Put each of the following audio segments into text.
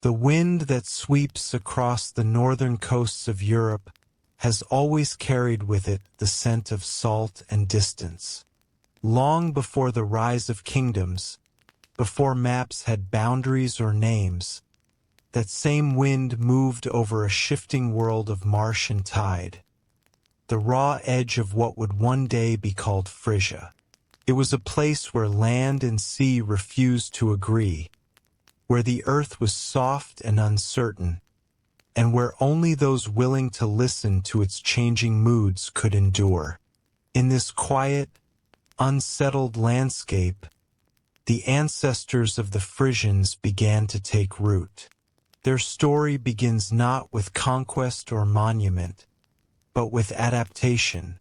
The wind that sweeps across the northern coasts of Europe has always carried with it the scent of salt and distance. Long before the rise of kingdoms, before maps had boundaries or names, that same wind moved over a shifting world of marsh and tide. The raw edge of what would one day be called Frisia. It was a place where land and sea refused to agree, where the earth was soft and uncertain, and where only those willing to listen to its changing moods could endure. In this quiet, unsettled landscape, the ancestors of the Frisians began to take root. Their story begins not with conquest or monument, but with adaptation,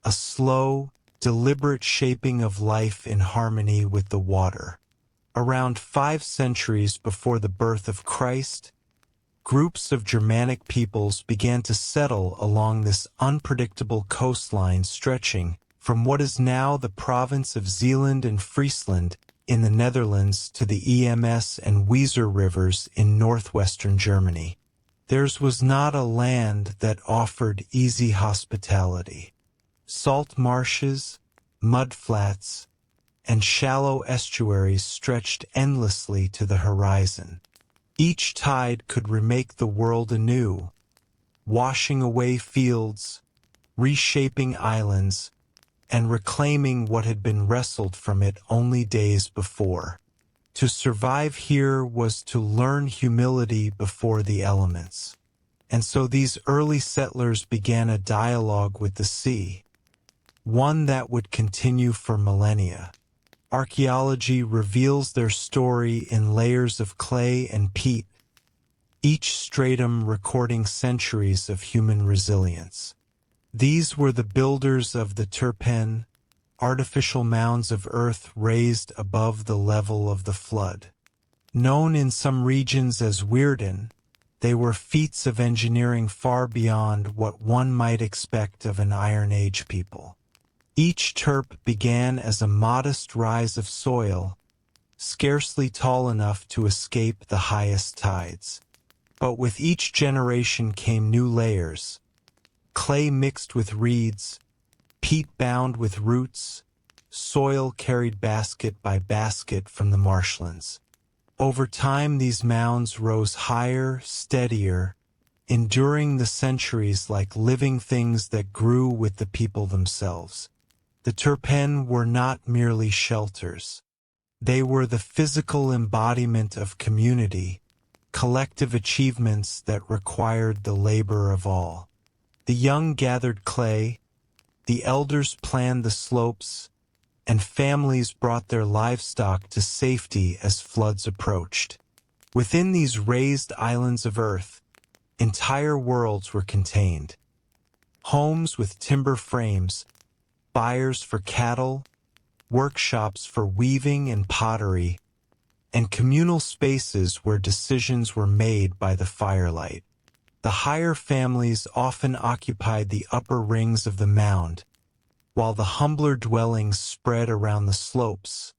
a slow, deliberate shaping of life in harmony with the water. Around 5 centuries before the birth of Christ, groups of Germanic peoples began to settle along this unpredictable coastline stretching from what is now the province of Zeeland and Friesland in the Netherlands to the Ems and Weser rivers in northwestern Germany. Theirs was not a land that offered easy hospitality. Salt marshes, mudflats, and shallow estuaries stretched endlessly to the horizon. Each tide could remake the world anew, washing away fields, reshaping islands, and reclaiming what had been wrestled from it only days before. To survive here was to learn humility before the elements. And so these early settlers began a dialogue with the sea, one that would continue for millennia. Archaeology reveals their story in layers of clay and peat, each stratum recording centuries of human resilience. These were the builders of the Terpen, artificial mounds of earth raised above the level of the flood. Known in some regions as Weirden, they were feats of engineering far beyond what one might expect of an Iron Age people. Each terp began as a modest rise of soil, scarcely tall enough to escape the highest tides. But with each generation came new layers, clay mixed with reeds, peat bound with roots, soil carried basket by basket from the marshlands. Over time these mounds rose higher, steadier, enduring the centuries like living things that grew with the people themselves. The Terpen were not merely shelters. They were the physical embodiment of community, collective achievements that required the labor of all. The young gathered clay, the elders planned the slopes, and families brought their livestock to safety as floods approached. Within these raised islands of earth, entire worlds were contained. Homes with timber frames, byres for cattle, workshops for weaving and pottery, and communal spaces where decisions were made by the firelight. The higher families often occupied the upper rings of the mound, while the humbler dwellings spread around the slopes,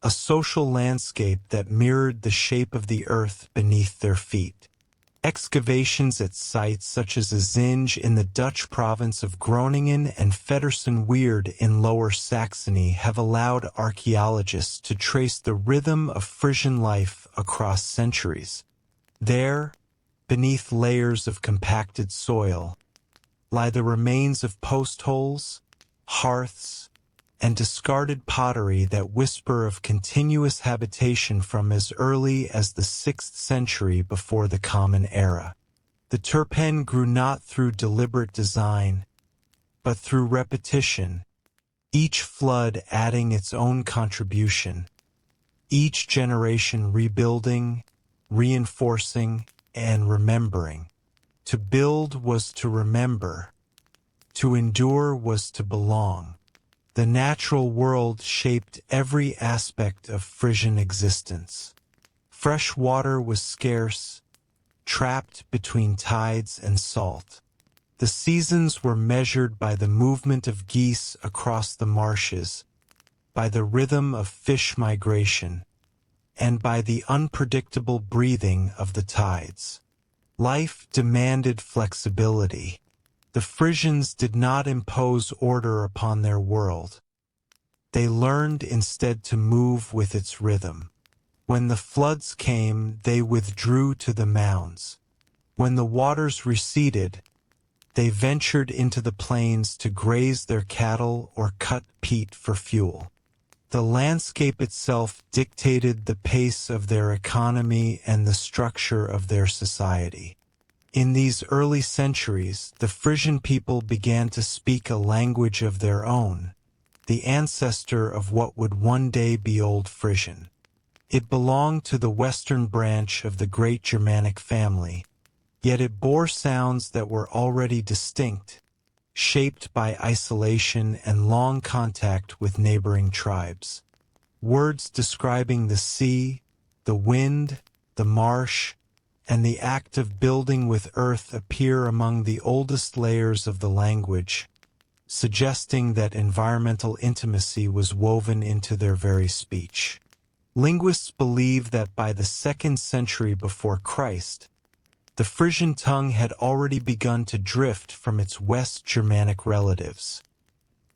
a social landscape that mirrored the shape of the earth beneath their feet. Excavations at sites such as Azinge in the Dutch province of Groningen and Feddersen-Weerd in Lower Saxony have allowed archaeologists to trace the rhythm of Frisian life across centuries. There, beneath layers of compacted soil, lie the remains of post holes, hearths, and discarded pottery that whisper of continuous habitation from as early as the 6th century before the Common Era. The Terpen grew not through deliberate design, but through repetition, each flood adding its own contribution, each generation rebuilding, reinforcing, and remembering. To build was to remember. To endure was to belong. The natural world shaped every aspect of Frisian existence. Fresh water was scarce, trapped between tides and salt. The seasons were measured by the movement of geese across the marshes, by the rhythm of fish migration, and by the unpredictable breathing of the tides. Life demanded flexibility. The Frisians did not impose order upon their world. They learned instead to move with its rhythm. When the floods came, they withdrew to the mounds. When the waters receded, they ventured into the plains to graze their cattle or cut peat for fuel. The landscape itself dictated the pace of their economy and the structure of their society. In these early centuries, the Frisian people began to speak a language of their own, the ancestor of what would one day be Old Frisian. It belonged to the western branch of the great Germanic family, yet it bore sounds that were already distinct, shaped by isolation and long contact with neighboring tribes. Words describing the sea, the wind, the marsh, and the act of building with earth appear among the oldest layers of the language, suggesting that environmental intimacy was woven into their very speech. Linguists believe that by the 2nd century before Christ, the Frisian tongue had already begun to drift from its West Germanic relatives,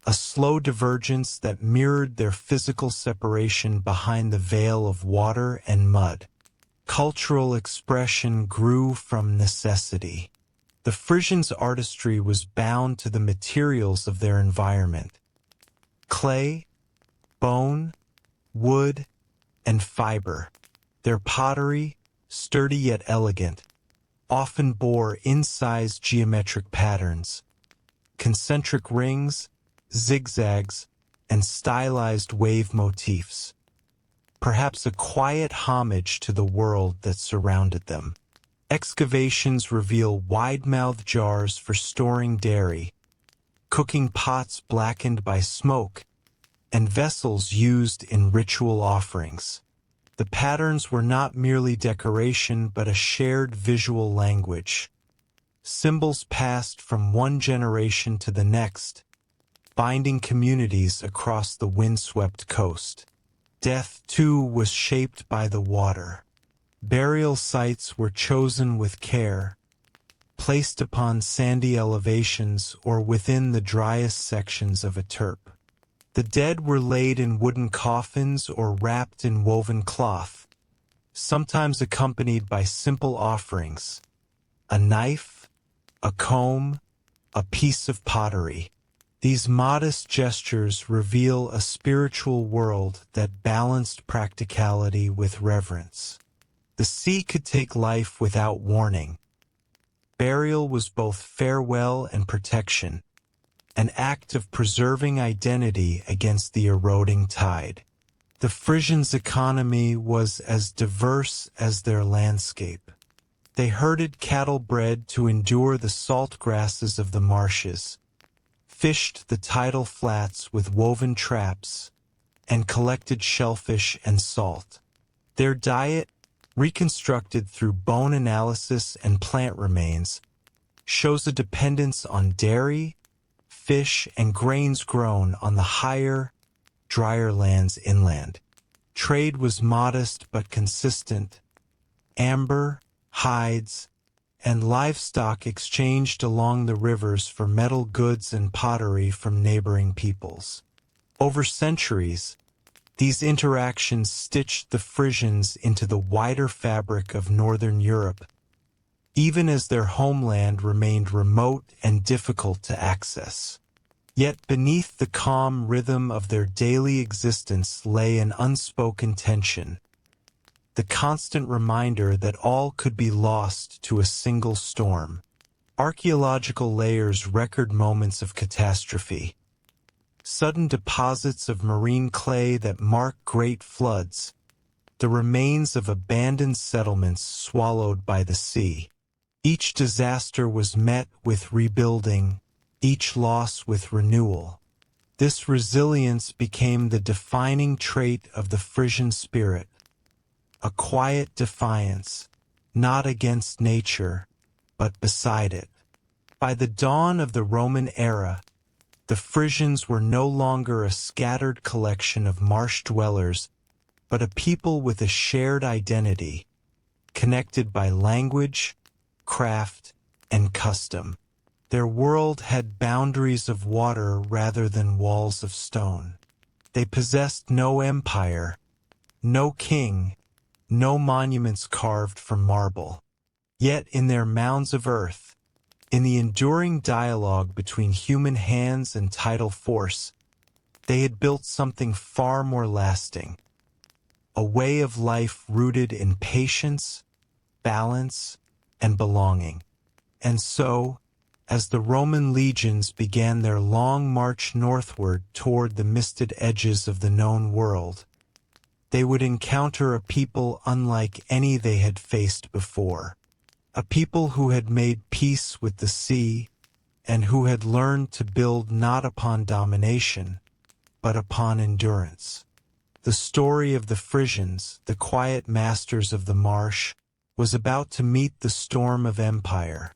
a slow divergence that mirrored their physical separation behind the veil of water and mud. Cultural expression grew from necessity. The Frisians' artistry was bound to the materials of their environment: clay, bone, wood, and fiber. Their pottery, sturdy yet elegant, often bore incised geometric patterns, concentric rings, zigzags, and stylized wave motifs, perhaps a quiet homage to the world that surrounded them. Excavations reveal wide-mouthed jars for storing dairy, cooking pots blackened by smoke, and vessels used in ritual offerings. The patterns were not merely decoration but a shared visual language. Symbols passed from one generation to the next, binding communities across the windswept coast. Death, too, was shaped by the water. Burial sites were chosen with care, placed upon sandy elevations or within the driest sections of a terp. The dead were laid in wooden coffins or wrapped in woven cloth, sometimes accompanied by simple offerings: a knife, a comb, a piece of pottery. These modest gestures reveal a spiritual world that balanced practicality with reverence. The sea could take life without warning. Burial was both farewell and protection, an act of preserving identity against the eroding tide. The Frisians' economy was as diverse as their landscape. They herded cattle bred to endure the salt grasses of the marshes, fished the tidal flats with woven traps, and collected shellfish and salt. Their diet, reconstructed through bone analysis and plant remains, shows a dependence on dairy, fish, and grains grown on the higher, drier lands inland. Trade was modest but consistent. Amber, hides, and livestock exchanged along the rivers for metal goods and pottery from neighboring peoples. Over centuries, these interactions stitched the Frisians into the wider fabric of northern Europe, even as their homeland remained remote and difficult to access. Yet beneath the calm rhythm of their daily existence lay an unspoken tension, the constant reminder that all could be lost to a single storm. Archaeological layers record moments of catastrophe, sudden deposits of marine clay that mark great floods, the remains of abandoned settlements swallowed by the sea. Each disaster was met with rebuilding, each loss with renewal. This resilience became the defining trait of the Frisian spirit, a quiet defiance, not against nature, but beside it. By the dawn of the Roman era, the Frisians were no longer a scattered collection of marsh dwellers, but a people with a shared identity, connected by language, craft, and custom. Their world had boundaries of water rather than walls of stone. They possessed no empire, no king, no monuments carved from marble. Yet in their mounds of earth, in the enduring dialogue between human hands and tidal force, they had built something far more lasting. A way of life rooted in patience, balance, and belonging. And so, as the Roman legions began their long march northward toward the misted edges of the known world, they would encounter a people unlike any they had faced before. A people who had made peace with the sea, and who had learned to build not upon domination, but upon endurance. The story of the Frisians, the quiet masters of the marsh, was about to meet the storm of empire.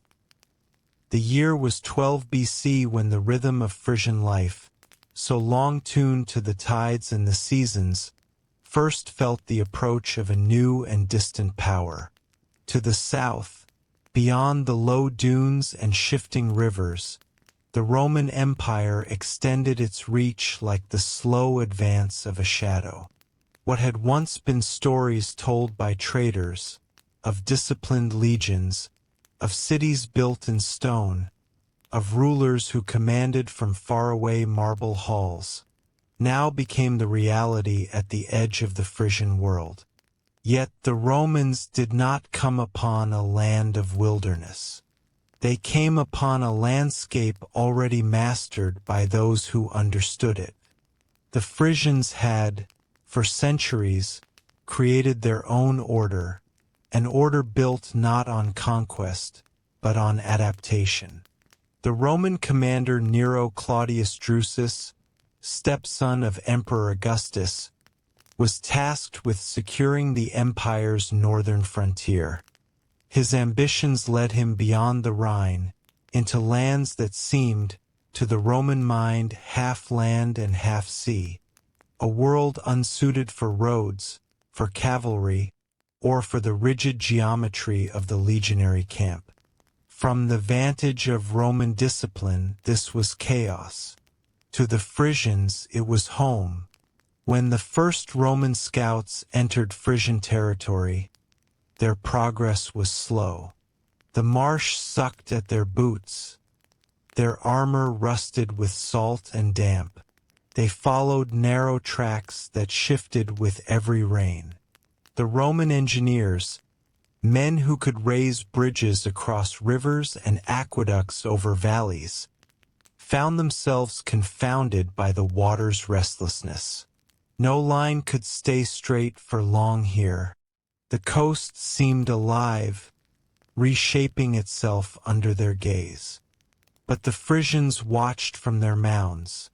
The year was 12 BC when the rhythm of Frisian life, so long tuned to the tides and the seasons, first felt the approach of a new and distant power. To the south, beyond the low dunes and shifting rivers, the Roman Empire extended its reach like the slow advance of a shadow. What had once been stories told by traders, of disciplined legions, of cities built in stone, of rulers who commanded from faraway marble halls, now became the reality at the edge of the Frisian world. Yet the Romans did not come upon a land of wilderness. They came upon a landscape already mastered by those who understood it. The Frisians had, for centuries, created their own order, an order built not on conquest, but on adaptation. The Roman commander Nero Claudius Drusus, stepson of Emperor Augustus, was tasked with securing the empire's northern frontier. His ambitions led him beyond the Rhine, into lands that seemed, to the Roman mind, half land and half sea, a world unsuited for roads, for cavalry, or for the rigid geometry of the legionary camp. From the vantage of Roman discipline, this was chaos. To the Frisians, it was home. When the first Roman scouts entered Frisian territory, their progress was slow. The marsh sucked at their boots. Their armor rusted with salt and damp. They followed narrow tracks that shifted with every rain. The Roman engineers, men who could raise bridges across rivers and aqueducts over valleys, found themselves confounded by the water's restlessness. No line could stay straight for long here. The coast seemed alive, reshaping itself under their gaze. But the Frisians watched from their mounds,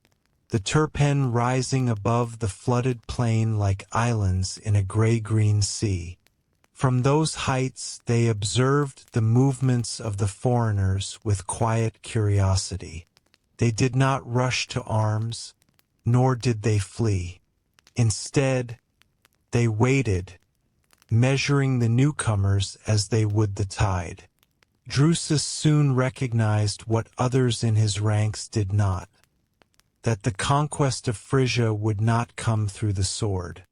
the Terpen rising above the flooded plain like islands in a gray-green sea. From those heights they observed the movements of the foreigners with quiet curiosity. They did not rush to arms, nor did they flee. Instead, they waited, measuring the newcomers as they would the tide. Drusus soon recognized what others in his ranks did not, that the conquest of Frisia would not come through the sword,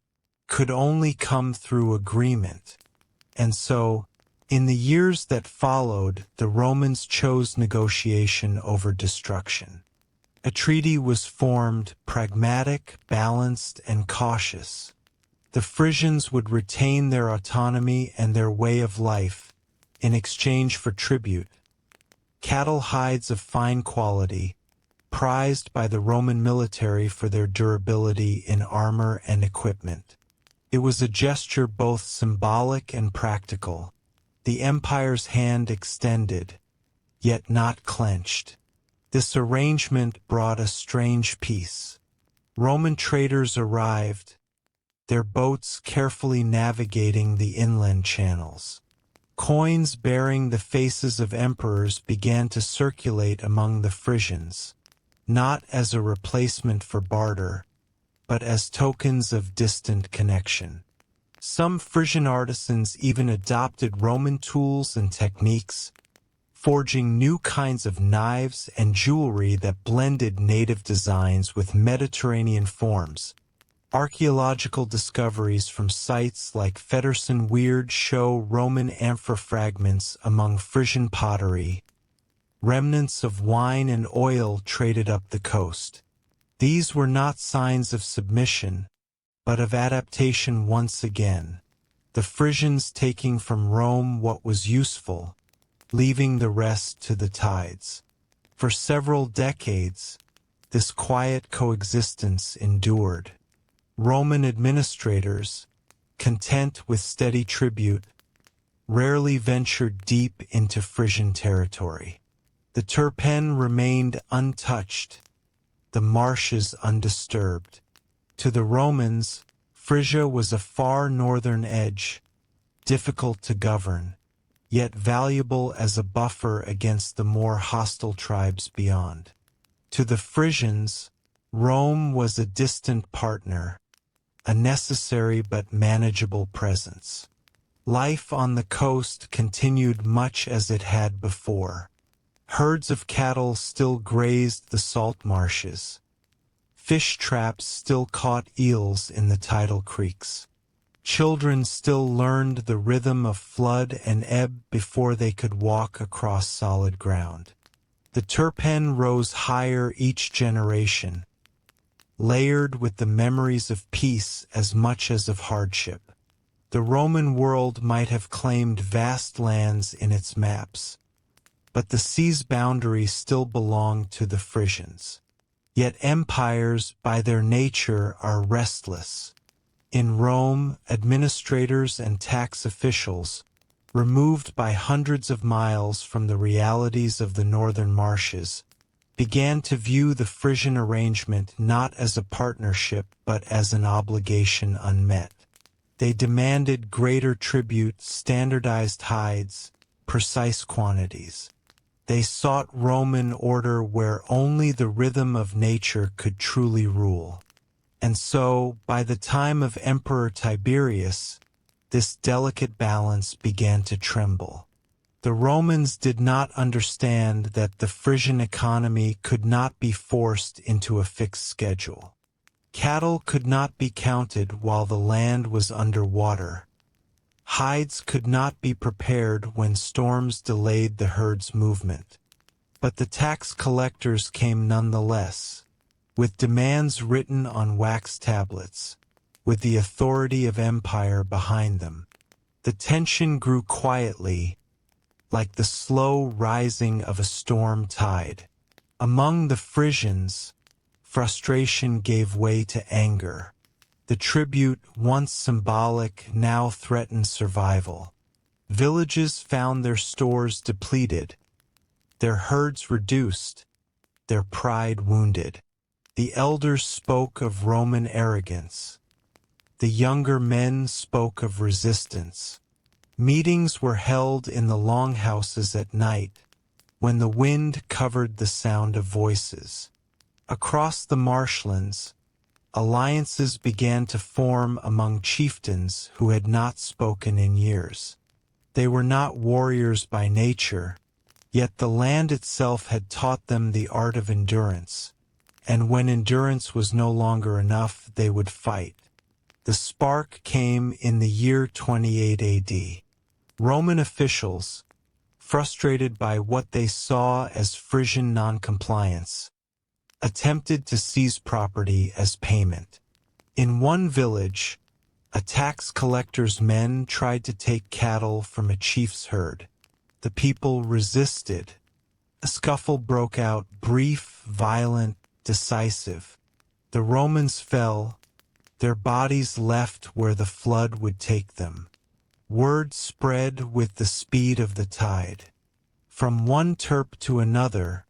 could only come through agreement. And so, in the years that followed, the Romans chose negotiation over destruction. A treaty was formed, pragmatic, balanced, and cautious. The Frisians would retain their autonomy and their way of life in exchange for tribute, cattle hides of fine quality, prized by the Roman military for their durability in armor and equipment. It was a gesture both symbolic and practical, the empire's hand extended, yet not clenched. This arrangement brought a strange peace. Roman traders arrived, their boats carefully navigating the inland channels. Coins bearing the faces of emperors began to circulate among the Frisians, not as a replacement for barter, but as tokens of distant connection. Some Frisian artisans even adopted Roman tools and techniques, forging new kinds of knives and jewelry that blended native designs with Mediterranean forms. Archaeological discoveries from sites like Feddersen Weird show Roman amphora fragments among Frisian pottery, remnants of wine and oil traded up the coast. These were not signs of submission, but of adaptation once again, the Frisians taking from Rome what was useful, leaving the rest to the tides. For several decades, this quiet coexistence endured. Roman administrators, content with steady tribute, rarely ventured deep into Frisian territory. The Terpen remained untouched, the marshes undisturbed. To the Romans, Frisia was a far northern edge, difficult to govern, yet valuable as a buffer against the more hostile tribes beyond. To the Frisians, Rome was a distant partner, a necessary but manageable presence. Life on the coast continued much as it had before. Herds of cattle still grazed the salt marshes. Fish traps still caught eels in the tidal creeks. Children still learned the rhythm of flood and ebb before they could walk across solid ground. The Terpen rose higher each generation, layered with the memories of peace as much as of hardship. The Roman world might have claimed vast lands in its maps, but the sea's boundaries still belonged to the Frisians. Yet empires, by their nature, are restless. In Rome, administrators and tax officials, removed by hundreds of miles from the realities of the northern marshes, began to view the Frisian arrangement not as a partnership but as an obligation unmet. They demanded greater tribute, standardized hides, precise quantities. They sought Roman order where only the rhythm of nature could truly rule. And so, by the time of Emperor Tiberius, this delicate balance began to tremble. The Romans did not understand that the Frisian economy could not be forced into a fixed schedule. Cattle could not be counted while the land was under water. Hides could not be prepared when storms delayed the herd's movement. But the tax collectors came nonetheless, with demands written on wax tablets, with the authority of empire behind them. The tension grew quietly, like the slow rising of a storm tide. Among the Frisians, frustration gave way to anger. The tribute, once symbolic, now threatened survival. Villages found their stores depleted, their herds reduced, their pride wounded. The elders spoke of Roman arrogance. The younger men spoke of resistance. Meetings were held in the longhouses at night, when the wind covered the sound of voices. Across the marshlands, alliances began to form among chieftains who had not spoken in years. They were not warriors by nature, yet the land itself had taught them the art of endurance, and when endurance was no longer enough, they would fight. The spark came in the year 28 AD. Roman officials, frustrated by what they saw as Frisian noncompliance, attempted to seize property as payment. In one village, a tax collector's men tried to take cattle from a chief's herd. The people resisted. A scuffle broke out, brief, violent, decisive. The Romans fell, their bodies left where the flood would take them. Word spread with the speed of the tide. From one terp to another,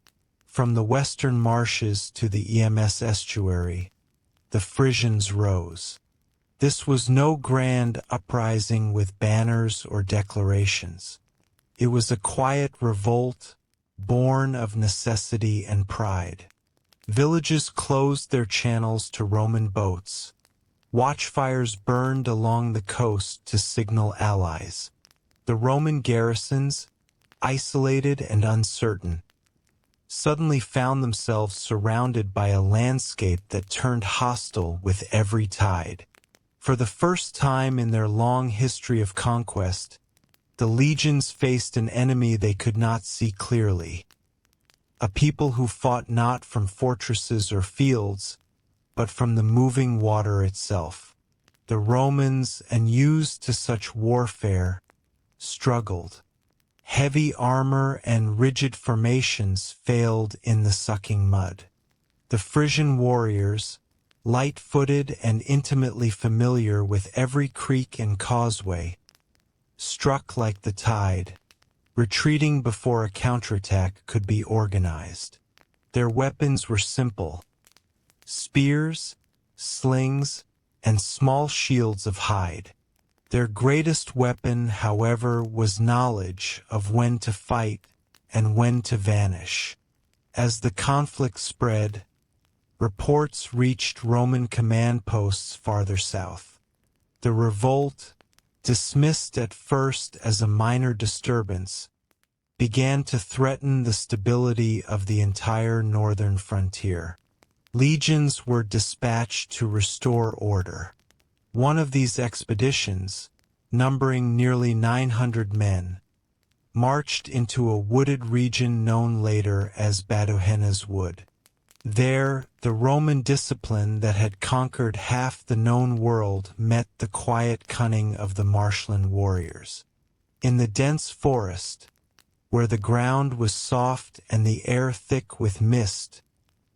from the western marshes to the EMS estuary, the Frisians rose. This was no grand uprising with banners or declarations. It was a quiet revolt, born of necessity and pride. Villages closed their channels to Roman boats. Watchfires burned along the coast to signal allies. The Roman garrisons, isolated and uncertain, suddenly found themselves surrounded by a landscape that turned hostile with every tide. For the first time in their long history of conquest, the legions faced an enemy they could not see clearly. A people who fought not from fortresses or fields, but from the moving water itself. The Romans, unused to such warfare, struggled. Heavy armor and rigid formations failed in the sucking mud. The Frisian warriors, light-footed and intimately familiar with every creek and causeway, struck like the tide, retreating before a counterattack could be organized. Their weapons were simple: spears, slings, and small shields of hide. Their greatest weapon, however, was knowledge of when to fight and when to vanish. As the conflict spread, reports reached Roman command posts farther south. The revolt, dismissed at first as a minor disturbance, began to threaten the stability of the entire northern frontier. Legions were dispatched to restore order. One of these expeditions, numbering nearly 900 men, marched into a wooded region known later as Badohenna's Wood. There, the Roman discipline that had conquered half the known world met the quiet cunning of the marshland warriors. In the dense forest, where the ground was soft and the air thick with mist,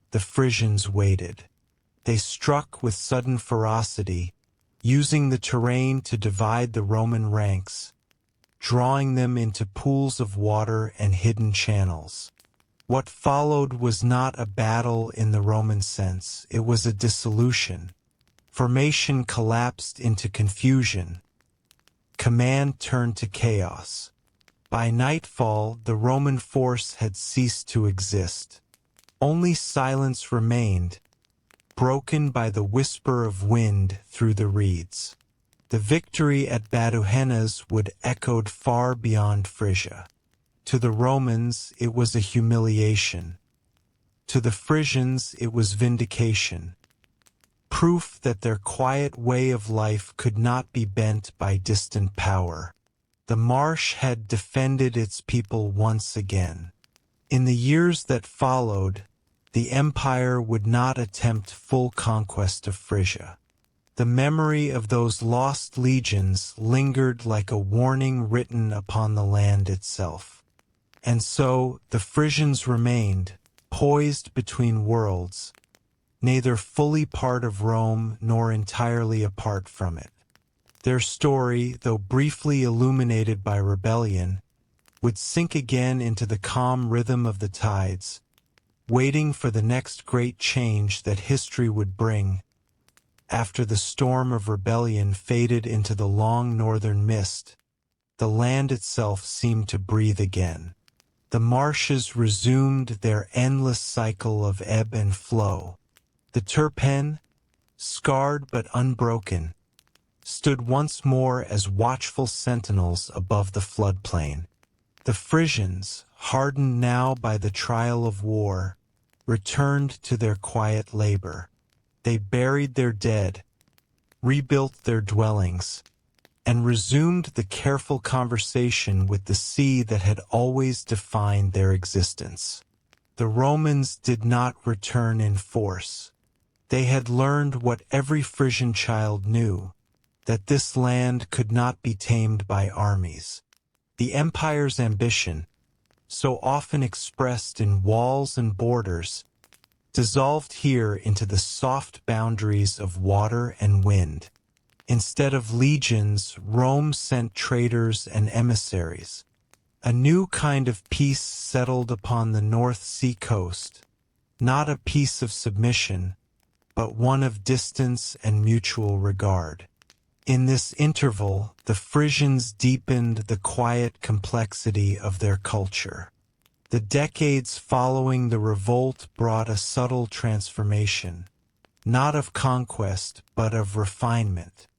the Frisians waited. They struck with sudden ferocity, using the terrain to divide the Roman ranks, drawing them into pools of water and hidden channels. What followed was not a battle in the Roman sense, it was a dissolution. Formation collapsed into confusion. Command turned to chaos. By nightfall, the Roman force had ceased to exist. Only silence remained, broken by the whisper of wind through the reeds. The victory at Badohenna's Wood echoed far beyond Frisia. To the Romans, it was a humiliation. To the Frisians, it was vindication. Proof that their quiet way of life could not be bent by distant power. The marsh had defended its people once again. In the years that followed, the empire would not attempt full conquest of Frisia. The memory of those lost legions lingered like a warning written upon the land itself. And so the Frisians remained, poised between worlds, neither fully part of Rome nor entirely apart from it. Their story, though briefly illuminated by rebellion, would sink again into the calm rhythm of the tides, waiting for the next great change that history would bring. After the storm of rebellion faded into the long northern mist, the land itself seemed to breathe again. The marshes resumed their endless cycle of ebb and flow. The Terpen, scarred but unbroken, stood once more as watchful sentinels above the floodplain. The Frisians, hardened now by the trial of war, returned to their quiet labor. They buried their dead, rebuilt their dwellings, and resumed the careful conversation with the sea that had always defined their existence. The Romans did not return in force. They had learned what every Frisian child knew, that this land could not be tamed by armies. The empire's ambition, so often expressed in walls and borders, dissolved here into the soft boundaries of water and wind. Instead of legions, Rome sent traders and emissaries. A new kind of peace settled upon the North Sea coast, not a peace of submission, but one of distance and mutual regard. In this interval, the Frisians deepened the quiet complexity of their culture. The decades following the revolt brought a subtle transformation, not of conquest but of refinement.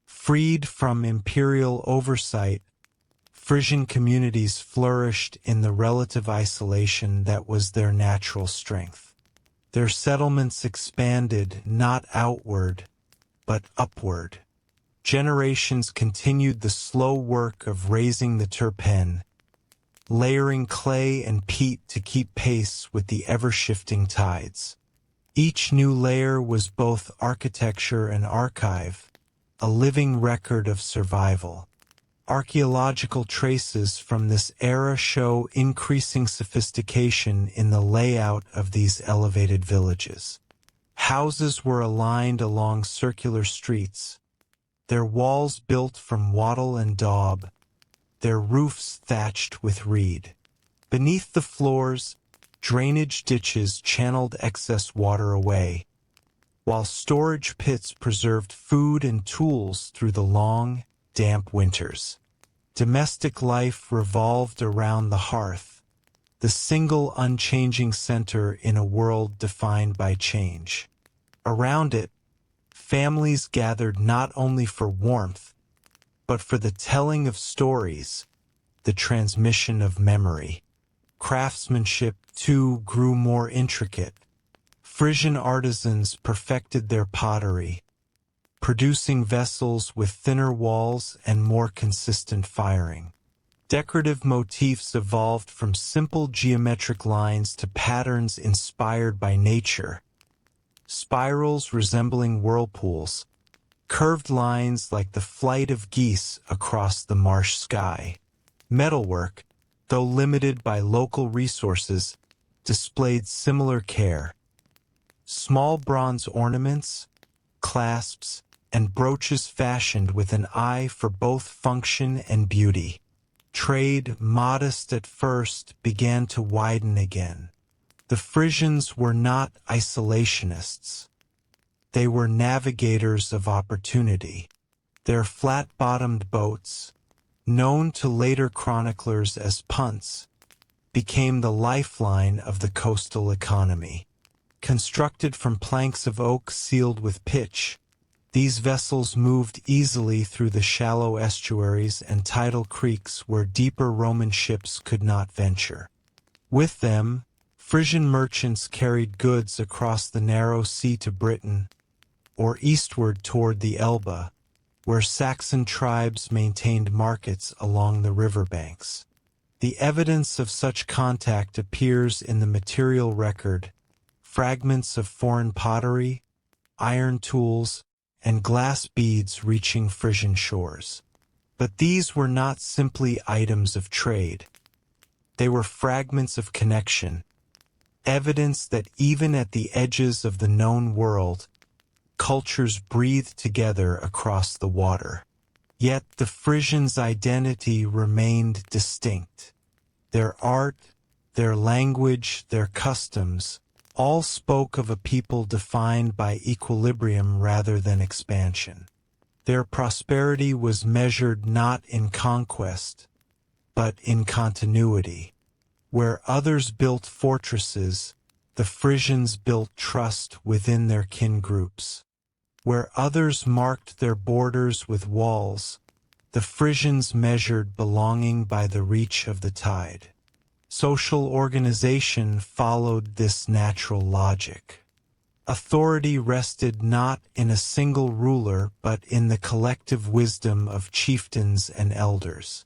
Freed from imperial oversight, Frisian communities flourished in the relative isolation that was their natural strength. Their settlements expanded not outward, but upward. Generations continued the slow work of raising the Terpen, layering clay and peat to keep pace with the ever-shifting tides. Each new layer was both architecture and archive, a living record of survival. Archaeological traces from this era show increasing sophistication in the layout of these elevated villages. Houses were aligned along circular streets, their walls built from wattle and daub, their roofs thatched with reed. Beneath the floors, drainage ditches channeled excess water away, while storage pits preserved food and tools through the long, damp winters. Domestic life revolved around the hearth, the single unchanging center in a world defined by change. Around it, families gathered not only for warmth, but for the telling of stories, the transmission of memory. Craftsmanship, too, grew more intricate. Frisian artisans perfected their pottery, producing vessels with thinner walls and more consistent firing. Decorative motifs evolved from simple geometric lines to patterns inspired by nature. Spirals resembling whirlpools, curved lines like the flight of geese across the marsh sky. Metalwork, though limited by local resources, displayed similar care. Small bronze ornaments, clasps, and brooches fashioned with an eye for both function and beauty. Trade, modest at first, began to widen again. The Frisians were not isolationists. They were navigators of opportunity. Their flat-bottomed boats, known to later chroniclers as punts, became the lifeline of the coastal economy. Constructed from planks of oak sealed with pitch, these vessels moved easily through the shallow estuaries and tidal creeks where deeper Roman ships could not venture. With them, Frisian merchants carried goods across the narrow sea to Britain, or eastward toward the Elbe, where Saxon tribes maintained markets along the riverbanks. The evidence of such contact appears in the material record: fragments of foreign pottery, iron tools, and glass beads reaching Frisian shores. But these were not simply items of trade. They were fragments of connection, evidence that even at the edges of the known world, cultures breathed together across the water. Yet the Frisians' identity remained distinct. Their art, their language, their customs, all spoke of a people defined by equilibrium rather than expansion. Their prosperity was measured not in conquest, but in continuity. Where others built fortresses, the Frisians built trust within their kin groups. Where others marked their borders with walls, the Frisians measured belonging by the reach of the tide. Social organization followed this natural logic. Authority rested not in a single ruler but in the collective wisdom of chieftains and elders.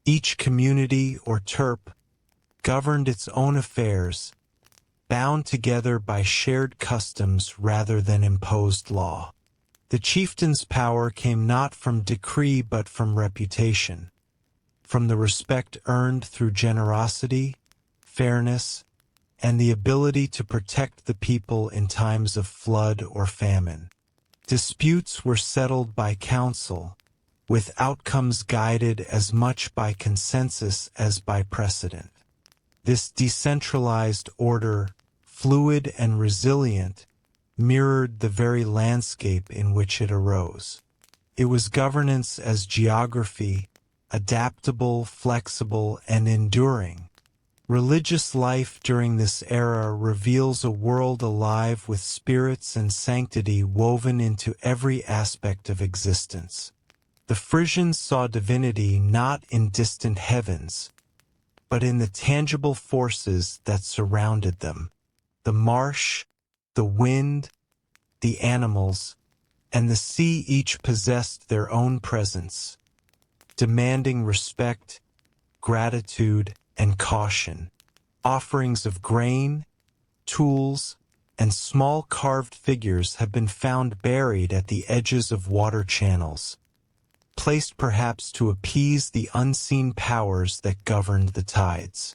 Each community or terp governed its own affairs, bound together by shared customs rather than imposed law. The chieftain's power came not from decree but from reputation, from the respect earned through generosity, fairness, and the ability to protect the people in times of flood or famine. Disputes were settled by council, with outcomes guided as much by consensus as by precedent. This decentralized order, fluid and resilient, mirrored the very landscape in which it arose. It was governance as geography, adaptable, flexible, and enduring, Religious life during this era reveals a world alive with spirits and sanctity woven into every aspect of existence. The Frisians saw divinity not in distant heavens, but in the tangible forces that surrounded them. The marsh, the wind, the animals, and the sea each possessed their own presence, demanding respect, gratitude, and caution. Offerings of grain, tools, and small carved figures have been found buried at the edges of water channels, placed perhaps to appease the unseen powers that governed the tides.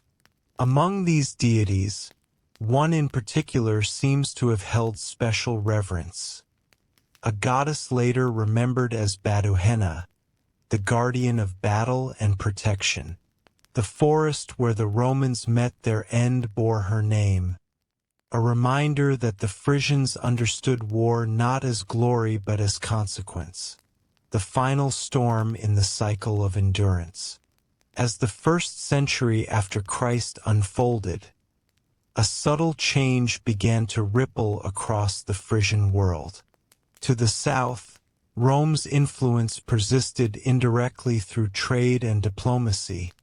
Among these deities, one in particular seems to have held special reverence. A goddess later remembered as Baduhenna, the guardian of battle and protection. The forest where the Romans met their end bore her name, a reminder that the Frisians understood war not as glory but as consequence, the final storm in the cycle of endurance. As the 1st century after Christ unfolded, a subtle change began to ripple across the Frisian world. To the south, Rome's influence persisted indirectly through trade and diplomacy,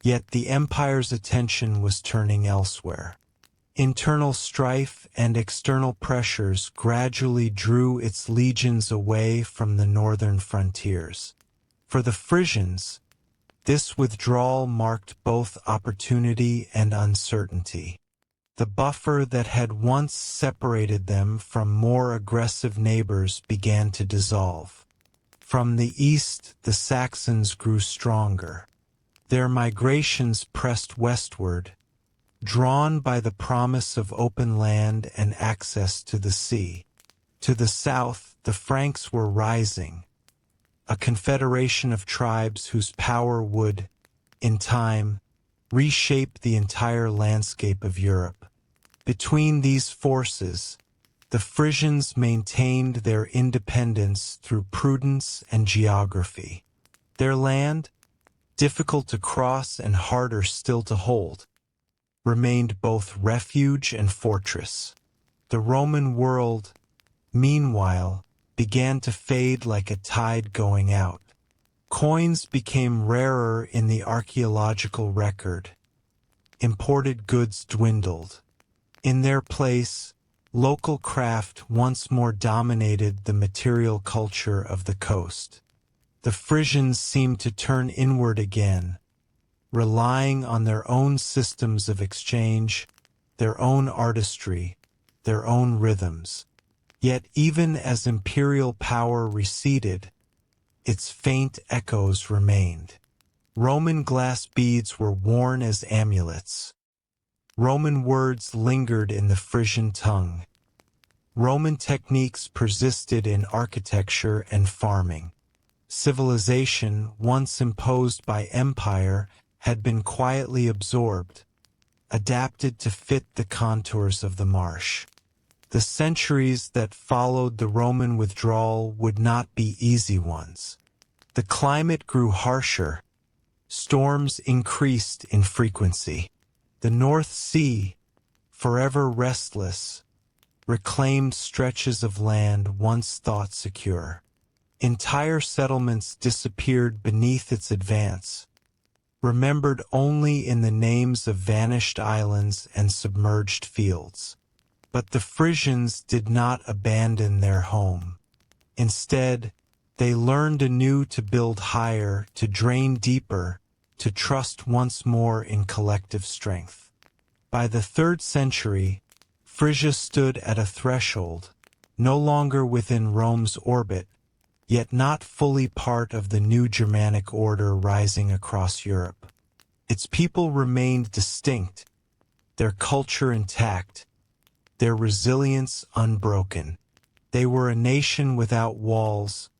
yet the empire's attention was turning elsewhere. Internal strife and external pressures gradually drew its legions away from the northern frontiers. For the Frisians, this withdrawal marked both opportunity and uncertainty. The buffer that had once separated them from more aggressive neighbors began to dissolve. From the east, the Saxons grew stronger. Their migrations pressed westward, drawn by the promise of open land and access to the sea. To the south, the Franks were rising, a confederation of tribes whose power would, in time, reshape the entire landscape of Europe. Between these forces, the Frisians maintained their independence through prudence and geography. Their land, difficult to cross and harder still to hold, remained both refuge and fortress. The Roman world, meanwhile, began to fade like a tide going out. Coins became rarer in the archaeological record. Imported goods dwindled. In their place, local craft once more dominated the material culture of the coast. The Frisians seemed to turn inward again, relying on their own systems of exchange, their own artistry, their own rhythms. Yet even as imperial power receded, its faint echoes remained. Roman glass beads were worn as amulets. Roman words lingered in the Frisian tongue. Roman techniques persisted in architecture and farming. Civilization, once imposed by empire, had been quietly absorbed, adapted to fit the contours of the marsh. The centuries that followed the Roman withdrawal would not be easy ones. The climate grew harsher. Storms increased in frequency. The North Sea, forever restless, reclaimed stretches of land once thought secure. Entire settlements disappeared beneath its advance, remembered only in the names of vanished islands and submerged fields. But the Frisians did not abandon their home. Instead, they learned anew to build higher, to drain deeper, to trust once more in collective strength. By the 3rd century, Frisia stood at a threshold, no longer within Rome's orbit, yet not fully part of the new Germanic order rising across Europe. Its people remained distinct, their culture intact, their resilience unbroken. They were a nation without walls,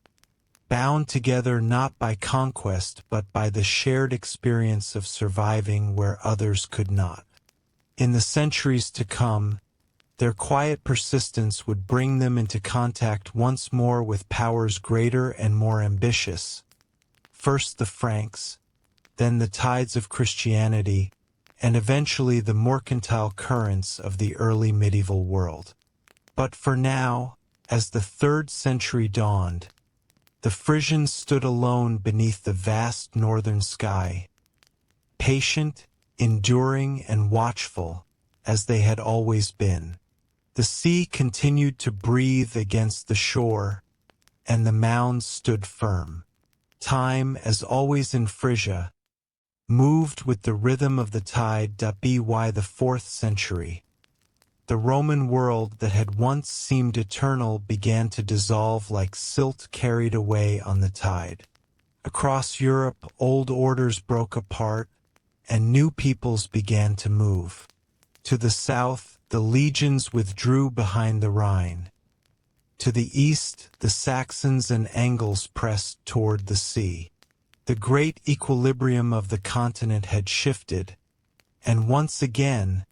bound together not by conquest but by the shared experience of surviving where others could not. In the centuries to come, their quiet persistence would bring them into contact once more with powers greater and more ambitious. First the Franks, then the tides of Christianity, and eventually the mercantile currents of the early medieval world. But for now, as the 3rd century dawned, the Frisians stood alone beneath the vast northern sky, patient, enduring, and watchful, as they had always been. The sea continued to breathe against the shore, and the mounds stood firm. Time, as always in Frisia, moved with the rhythm of the tide. By the 4th century, the Roman world that had once seemed eternal began to dissolve like silt carried away on the tide. Across Europe, old orders broke apart, and new peoples began to move. To the south, the legions withdrew behind the Rhine. To the east, the Saxons and Angles pressed toward the sea. The great equilibrium of the continent had shifted, and once again,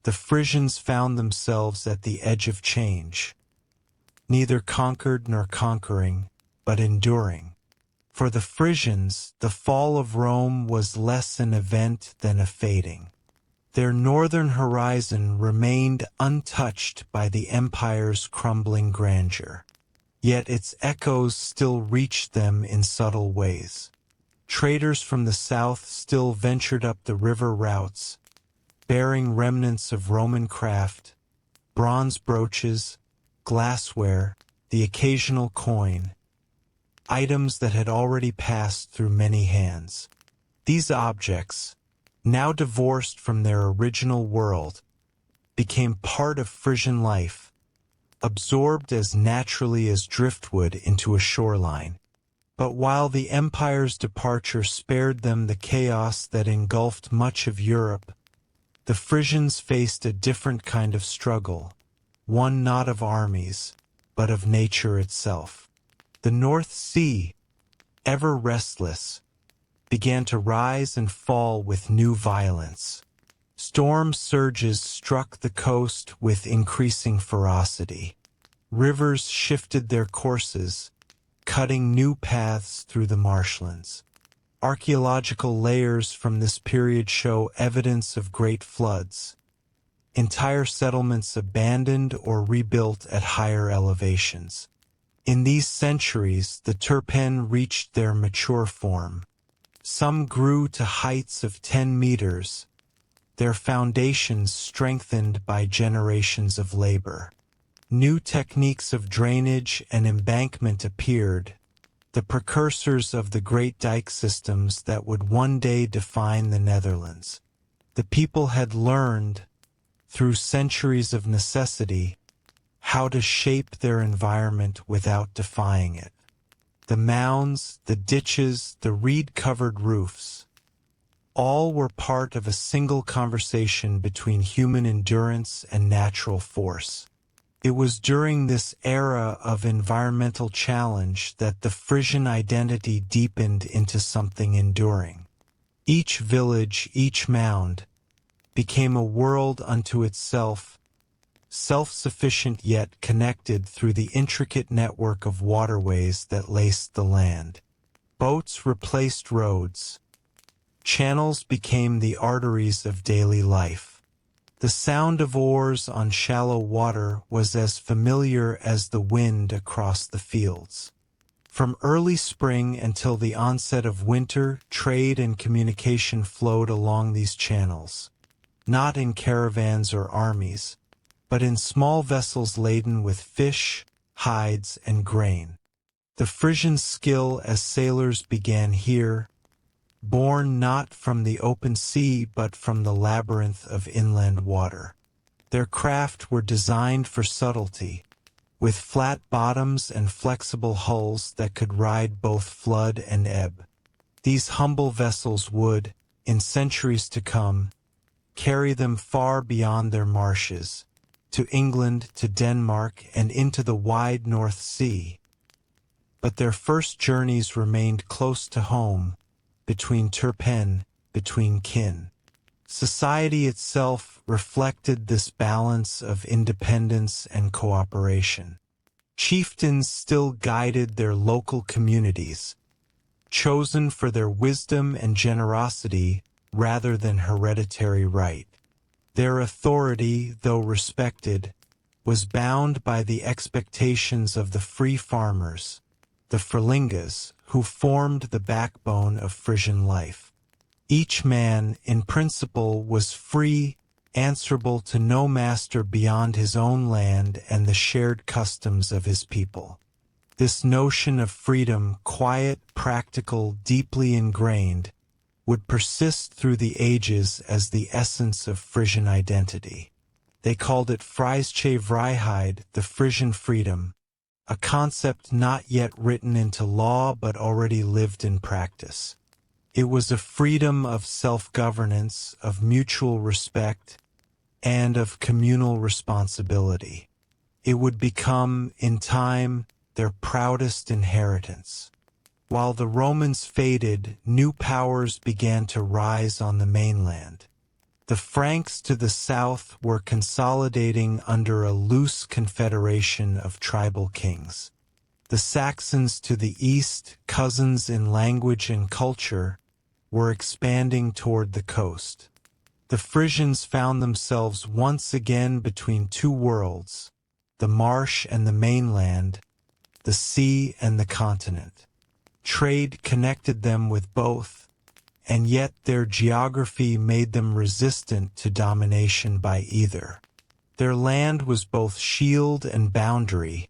the Frisians found themselves at the edge of change. Neither conquered nor conquering, but enduring. For the Frisians, the fall of Rome was less an event than a fading. Their northern horizon remained untouched by the empire's crumbling grandeur. Yet its echoes still reached them in subtle ways. Traders from the south still ventured up the river routes, bearing remnants of Roman craft, bronze brooches, glassware, the occasional coin, items that had already passed through many hands. These objects, now divorced from their original world, became part of Frisian life, absorbed as naturally as driftwood into a shoreline. But while the empire's departure spared them the chaos that engulfed much of Europe, the Frisians faced a different kind of struggle, one not of armies, but of nature itself. The North Sea, ever restless, began to rise and fall with new violence. Storm surges struck the coast with increasing ferocity. Rivers shifted their courses, cutting new paths through the marshlands. Archaeological layers from this period show evidence of great floods, entire settlements abandoned or rebuilt at higher elevations. In these centuries, the Terpen reached their mature form. Some grew to heights of 10 meters, their foundations strengthened by generations of labor. New techniques of drainage and embankment appeared, the precursors of the great dike systems that would one day define the Netherlands. The people had learned, through centuries of necessity, how to shape their environment without defying it. The mounds, the ditches, the reed-covered roofs, all were part of a single conversation between human endurance and natural force. It was during this era of environmental challenge that the Frisian identity deepened into something enduring. Each village, each mound, became a world unto itself, self-sufficient yet connected through the intricate network of waterways that laced the land. Boats replaced roads. Channels became the arteries of daily life. The sound of oars on shallow water was as familiar as the wind across the fields. From early spring until the onset of winter, trade and communication flowed along these channels, not in caravans or armies, but in small vessels laden with fish, hides, and grain. The Frisian skill as sailors began here, born not from the open sea but from the labyrinth of inland water. Their craft were designed for subtlety, with flat bottoms and flexible hulls that could ride both flood and ebb. These humble vessels would, in centuries to come, carry them far beyond their marshes, to England, to Denmark, and into the wide North Sea. But their first journeys remained close to home, between Terpen, between kin. Society itself reflected this balance of independence and cooperation. Chieftains still guided their local communities, chosen for their wisdom and generosity rather than hereditary right. Their authority, though respected, was bound by the expectations of the free farmers, the Frlingas, who formed the backbone of Frisian life. Each man, in principle, was free, answerable to no master beyond his own land and the shared customs of his people. This notion of freedom, quiet, practical, deeply ingrained, would persist through the ages as the essence of Frisian identity. They called it Friske Vrijheid, the Frisian freedom, a concept not yet written into law but already lived in practice. It was a freedom of self-governance, of mutual respect, and of communal responsibility. It would become, in time, their proudest inheritance. While the Romans faded, new powers began to rise on the mainland. The Franks to the south were consolidating under a loose confederation of tribal kings. The Saxons to the east, cousins in language and culture, were expanding toward the coast. The Frisians found themselves once again between two worlds, the marsh and the mainland, the sea and the continent. Trade connected them with both, and yet their geography made them resistant to domination by either. Their land was both shield and boundary,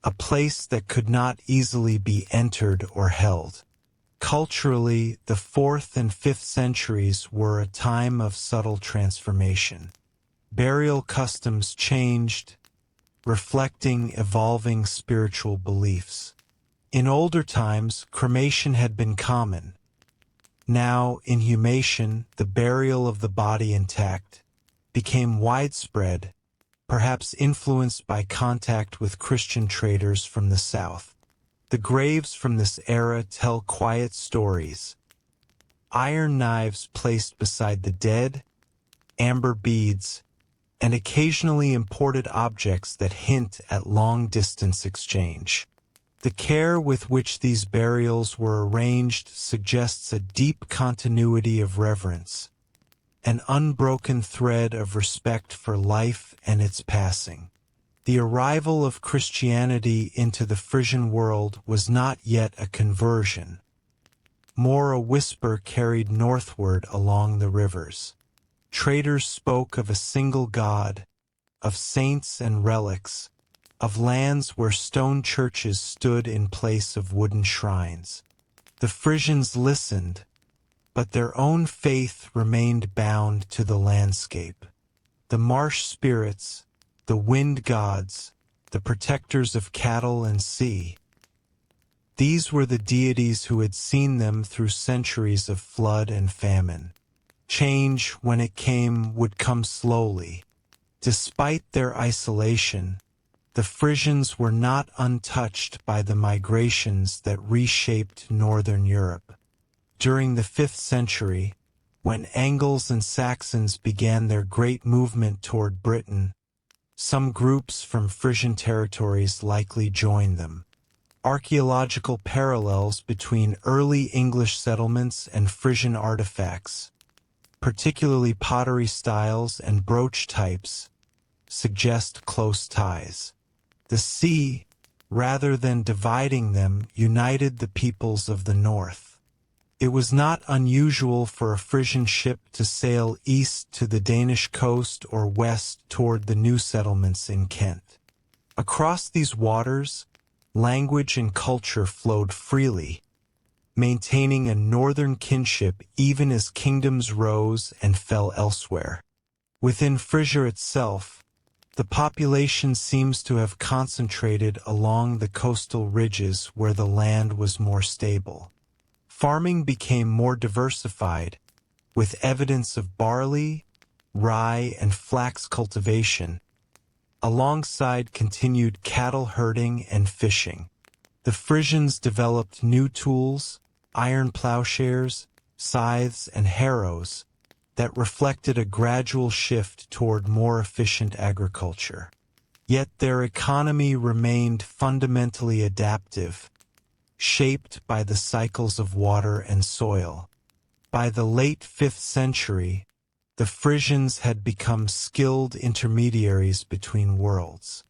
a place that could not easily be entered or held. Culturally, the 4th and 5th centuries were a time of subtle transformation. Burial customs changed, reflecting evolving spiritual beliefs. In older times, cremation had been common. Now, inhumation, the burial of the body intact, became widespread, perhaps influenced by contact with Christian traders from the south. The graves from this era tell quiet stories. Iron knives placed beside the dead, amber beads, and occasionally imported objects that hint at long-distance exchange. The care with which these burials were arranged suggests a deep continuity of reverence, an unbroken thread of respect for life and its passing. The arrival of Christianity into the Frisian world was not yet a conversion, more a whisper carried northward along the rivers. Traders spoke of a single God, of saints and relics, of lands where stone churches stood in place of wooden shrines. The Frisians listened, but their own faith remained bound to the landscape. The marsh spirits, the wind gods, the protectors of cattle and sea. These were the deities who had seen them through centuries of flood and famine. Change, when it came, would come slowly. Despite their isolation, the Frisians were not untouched by the migrations that reshaped northern Europe. During the 5th century, when Angles and Saxons began their great movement toward Britain, some groups from Frisian territories likely joined them. Archaeological parallels between early English settlements and Frisian artifacts, particularly pottery styles and brooch types, suggest close ties. The sea, rather than dividing them, united the peoples of the north. It was not unusual for a Frisian ship to sail east to the Danish coast or west toward the new settlements in Kent. Across these waters, language and culture flowed freely, maintaining a northern kinship even as kingdoms rose and fell elsewhere. Within Frisia itself, the population seems to have concentrated along the coastal ridges where the land was more stable. Farming became more diversified, with evidence of barley, rye, and flax cultivation, alongside continued cattle herding and fishing. The Frisians developed new tools, iron plowshares, scythes, and harrows, that reflected a gradual shift toward more efficient agriculture. Yet their economy remained fundamentally adaptive, shaped by the cycles of water and soil. By the late 5th century, the Frisians had become skilled intermediaries between worlds.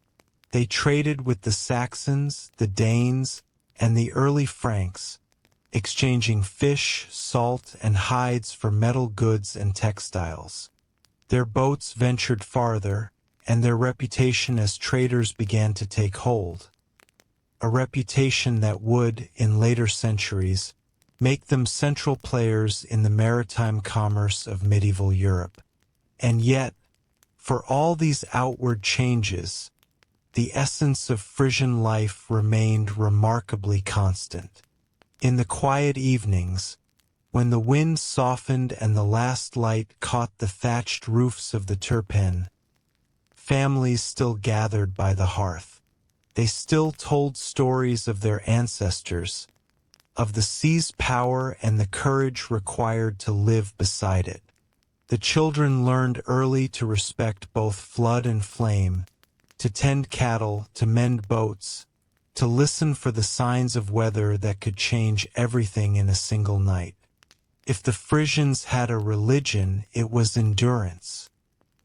They traded with the Saxons, the Danes, and the early Franks, exchanging fish, salt, and hides for metal goods and textiles. Their boats ventured farther, and their reputation as traders began to take hold. A reputation that would, in later centuries, make them central players in the maritime commerce of medieval Europe. And yet, for all these outward changes, the essence of Frisian life remained remarkably constant. In the quiet evenings, when the wind softened and the last light caught the thatched roofs of the Terpen, families still gathered by the hearth. They still told stories of their ancestors, of the sea's power and the courage required to live beside it. The children learned early to respect both flood and flame, to tend cattle, to mend boats, to listen for the signs of weather that could change everything in a single night. If the Frisians had a religion, it was endurance.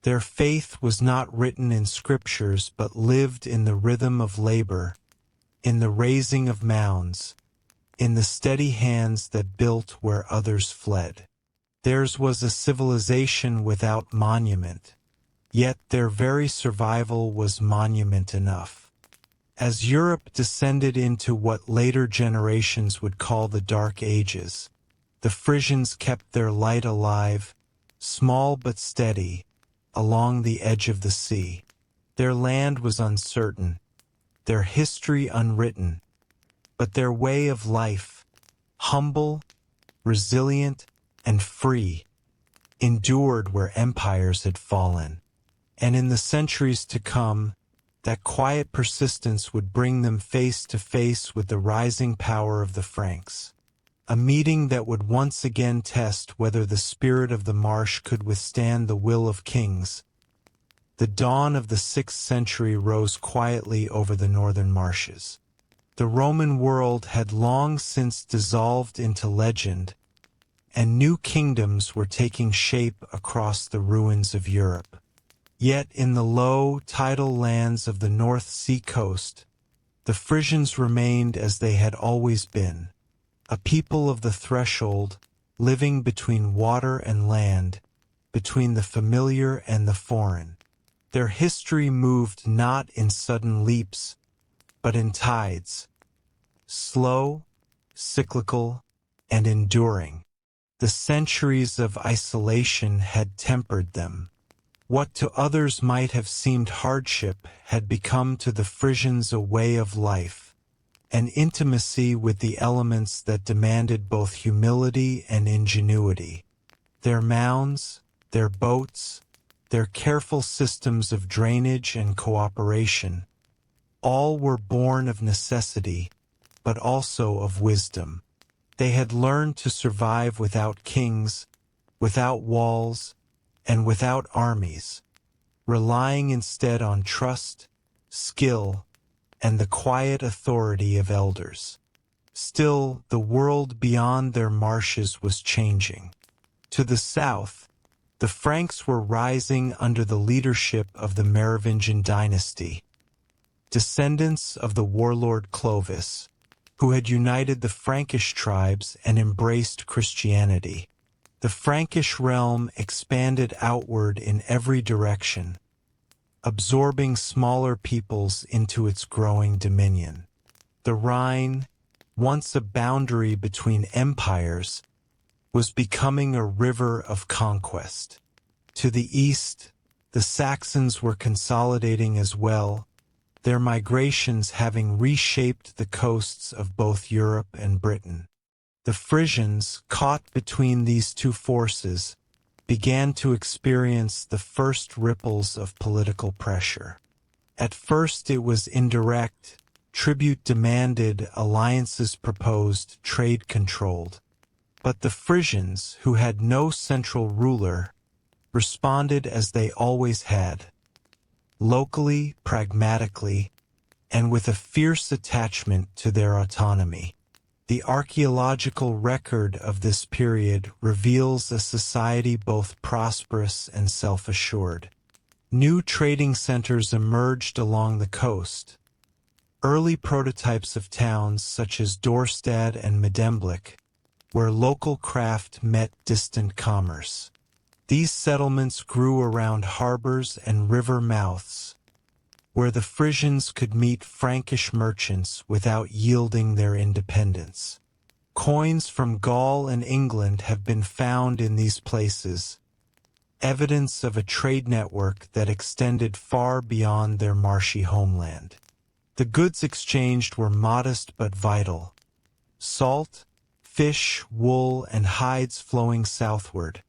Their faith was not written in scriptures but lived in the rhythm of labor, in the raising of mounds, in the steady hands that built where others fled. Theirs was a civilization without monument, yet their very survival was monument enough. As Europe descended into what later generations would call the Dark Ages, the Frisians kept their light alive, small but steady, along the edge of the sea. Their land was uncertain, their history unwritten, but their way of life, humble, resilient, and free, endured where empires had fallen. And in the centuries to come, that quiet persistence would bring them face to face with the rising power of the Franks. A meeting that would once again test whether the spirit of the marsh could withstand the will of kings. The dawn of the 6th century rose quietly over the northern marshes. The Roman world had long since dissolved into legend, and new kingdoms were taking shape across the ruins of Europe. Yet in the low, tidal lands of the North Sea coast, the Frisians remained as they had always been, a people of the threshold, living between water and land, between the familiar and the foreign. Their history moved not in sudden leaps, but in tides, slow, cyclical, and enduring. The centuries of isolation had tempered them. What to others might have seemed hardship had become to the Frisians a way of life, an intimacy with the elements that demanded both humility and ingenuity. Their mounds, their boats, their careful systems of drainage and cooperation, all were born of necessity, but also of wisdom. They had learned to survive without kings, without walls, and without armies, relying instead on trust, skill, and the quiet authority of elders. Still, the world beyond their marshes was changing. To the south, the Franks were rising under the leadership of the Merovingian dynasty, descendants of the warlord Clovis, who had united the Frankish tribes and embraced Christianity. The Frankish realm expanded outward in every direction, absorbing smaller peoples into its growing dominion. The Rhine, once a boundary between empires, was becoming a river of conquest. To the east, the Saxons were consolidating as well, their migrations having reshaped the coasts of both Europe and Britain. The Frisians, caught between these two forces, began to experience the first ripples of political pressure. At first it was indirect, tribute demanded, alliances proposed, trade controlled. But the Frisians, who had no central ruler, responded as they always had, locally, pragmatically, and with a fierce attachment to their autonomy. The archaeological record of this period reveals a society both prosperous and self-assured. New trading centers emerged along the coast. Early prototypes of towns such as Dorstad and Medemblik, where local craft met distant commerce. These settlements grew around harbors and river mouths, where the Frisians could meet Frankish merchants without yielding their independence. Coins from Gaul and England have been found in these places, evidence of a trade network that extended far beyond their marshy homeland. The goods exchanged were modest but vital. Salt, fish, wool, and hides flowing southward.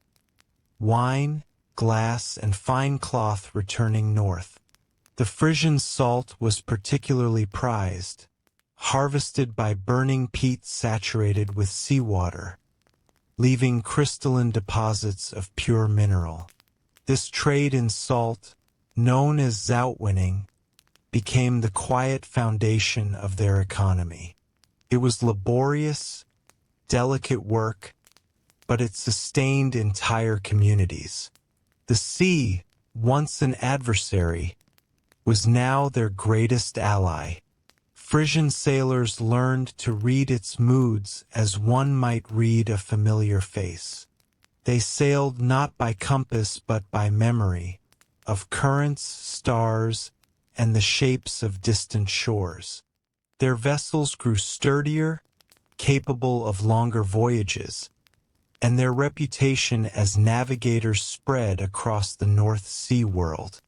Wine, glass, and fine cloth returning north. The Frisian salt was particularly prized, harvested by burning peat saturated with seawater, leaving crystalline deposits of pure mineral. This trade in salt, known as zoutwinning, became the quiet foundation of their economy. It was laborious, delicate work, but it sustained entire communities. The sea, once an adversary, was now their greatest ally. Frisian sailors learned to read its moods as one might read a familiar face. They sailed not by compass but by memory, of currents, stars, and the shapes of distant shores. Their vessels grew sturdier, capable of longer voyages, and their reputation as navigators spread across the North Sea world.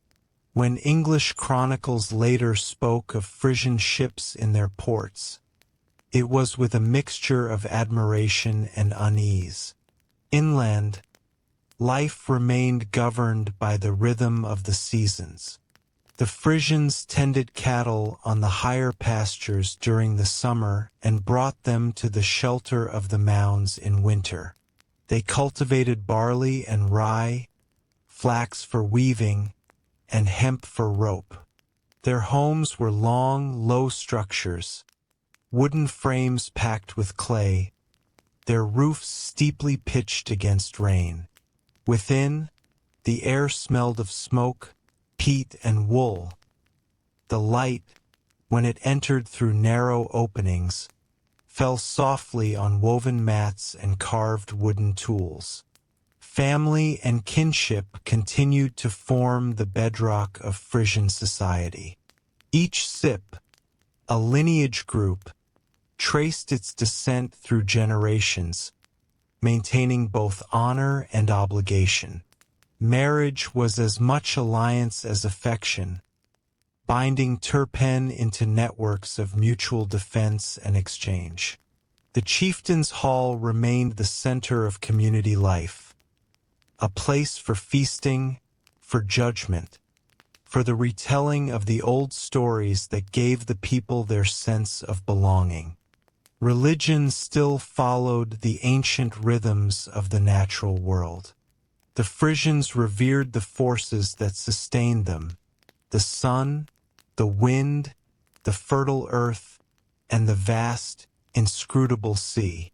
When English chronicles later spoke of Frisian ships in their ports, it was with a mixture of admiration and unease. Inland, life remained governed by the rhythm of the seasons. The Frisians tended cattle on the higher pastures during the summer and brought them to the shelter of the mounds in winter. They cultivated barley and rye, flax for weaving, and hemp for rope. Their homes were long, low structures, wooden frames packed with clay, their roofs steeply pitched against rain. Within, the air smelled of smoke, peat, and wool. The light, when it entered through narrow openings, fell softly on woven mats and carved wooden tools. Family and kinship continued to form the bedrock of Frisian society. Each sip, a lineage group, traced its descent through generations, maintaining both honor and obligation. Marriage was as much alliance as affection, binding Terpen into networks of mutual defense and exchange. The chieftain's hall remained the center of community life, a place for feasting, for judgment, for the retelling of the old stories that gave the people their sense of belonging. Religion still followed the ancient rhythms of the natural world. The Frisians revered the forces that sustained them, the sun, the wind, the fertile earth, and the vast, inscrutable sea.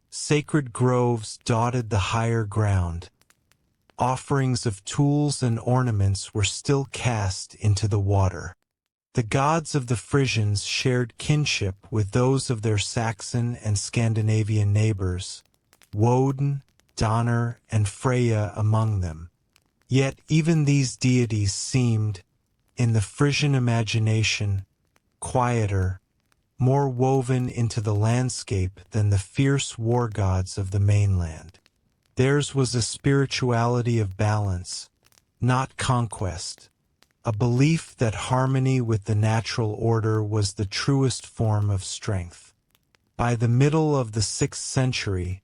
Sacred groves dotted the higher ground. Offerings of tools and ornaments were still cast into the water. The gods of the Frisians shared kinship with those of their Saxon and Scandinavian neighbors, Woden, Donner, and Freya among them. Yet even these deities seemed, in the Frisian imagination, quieter, more woven into the landscape than the fierce war gods of the mainland. Theirs was a spirituality of balance, not conquest, a belief that harmony with the natural order was the truest form of strength. By the middle of the 6th century,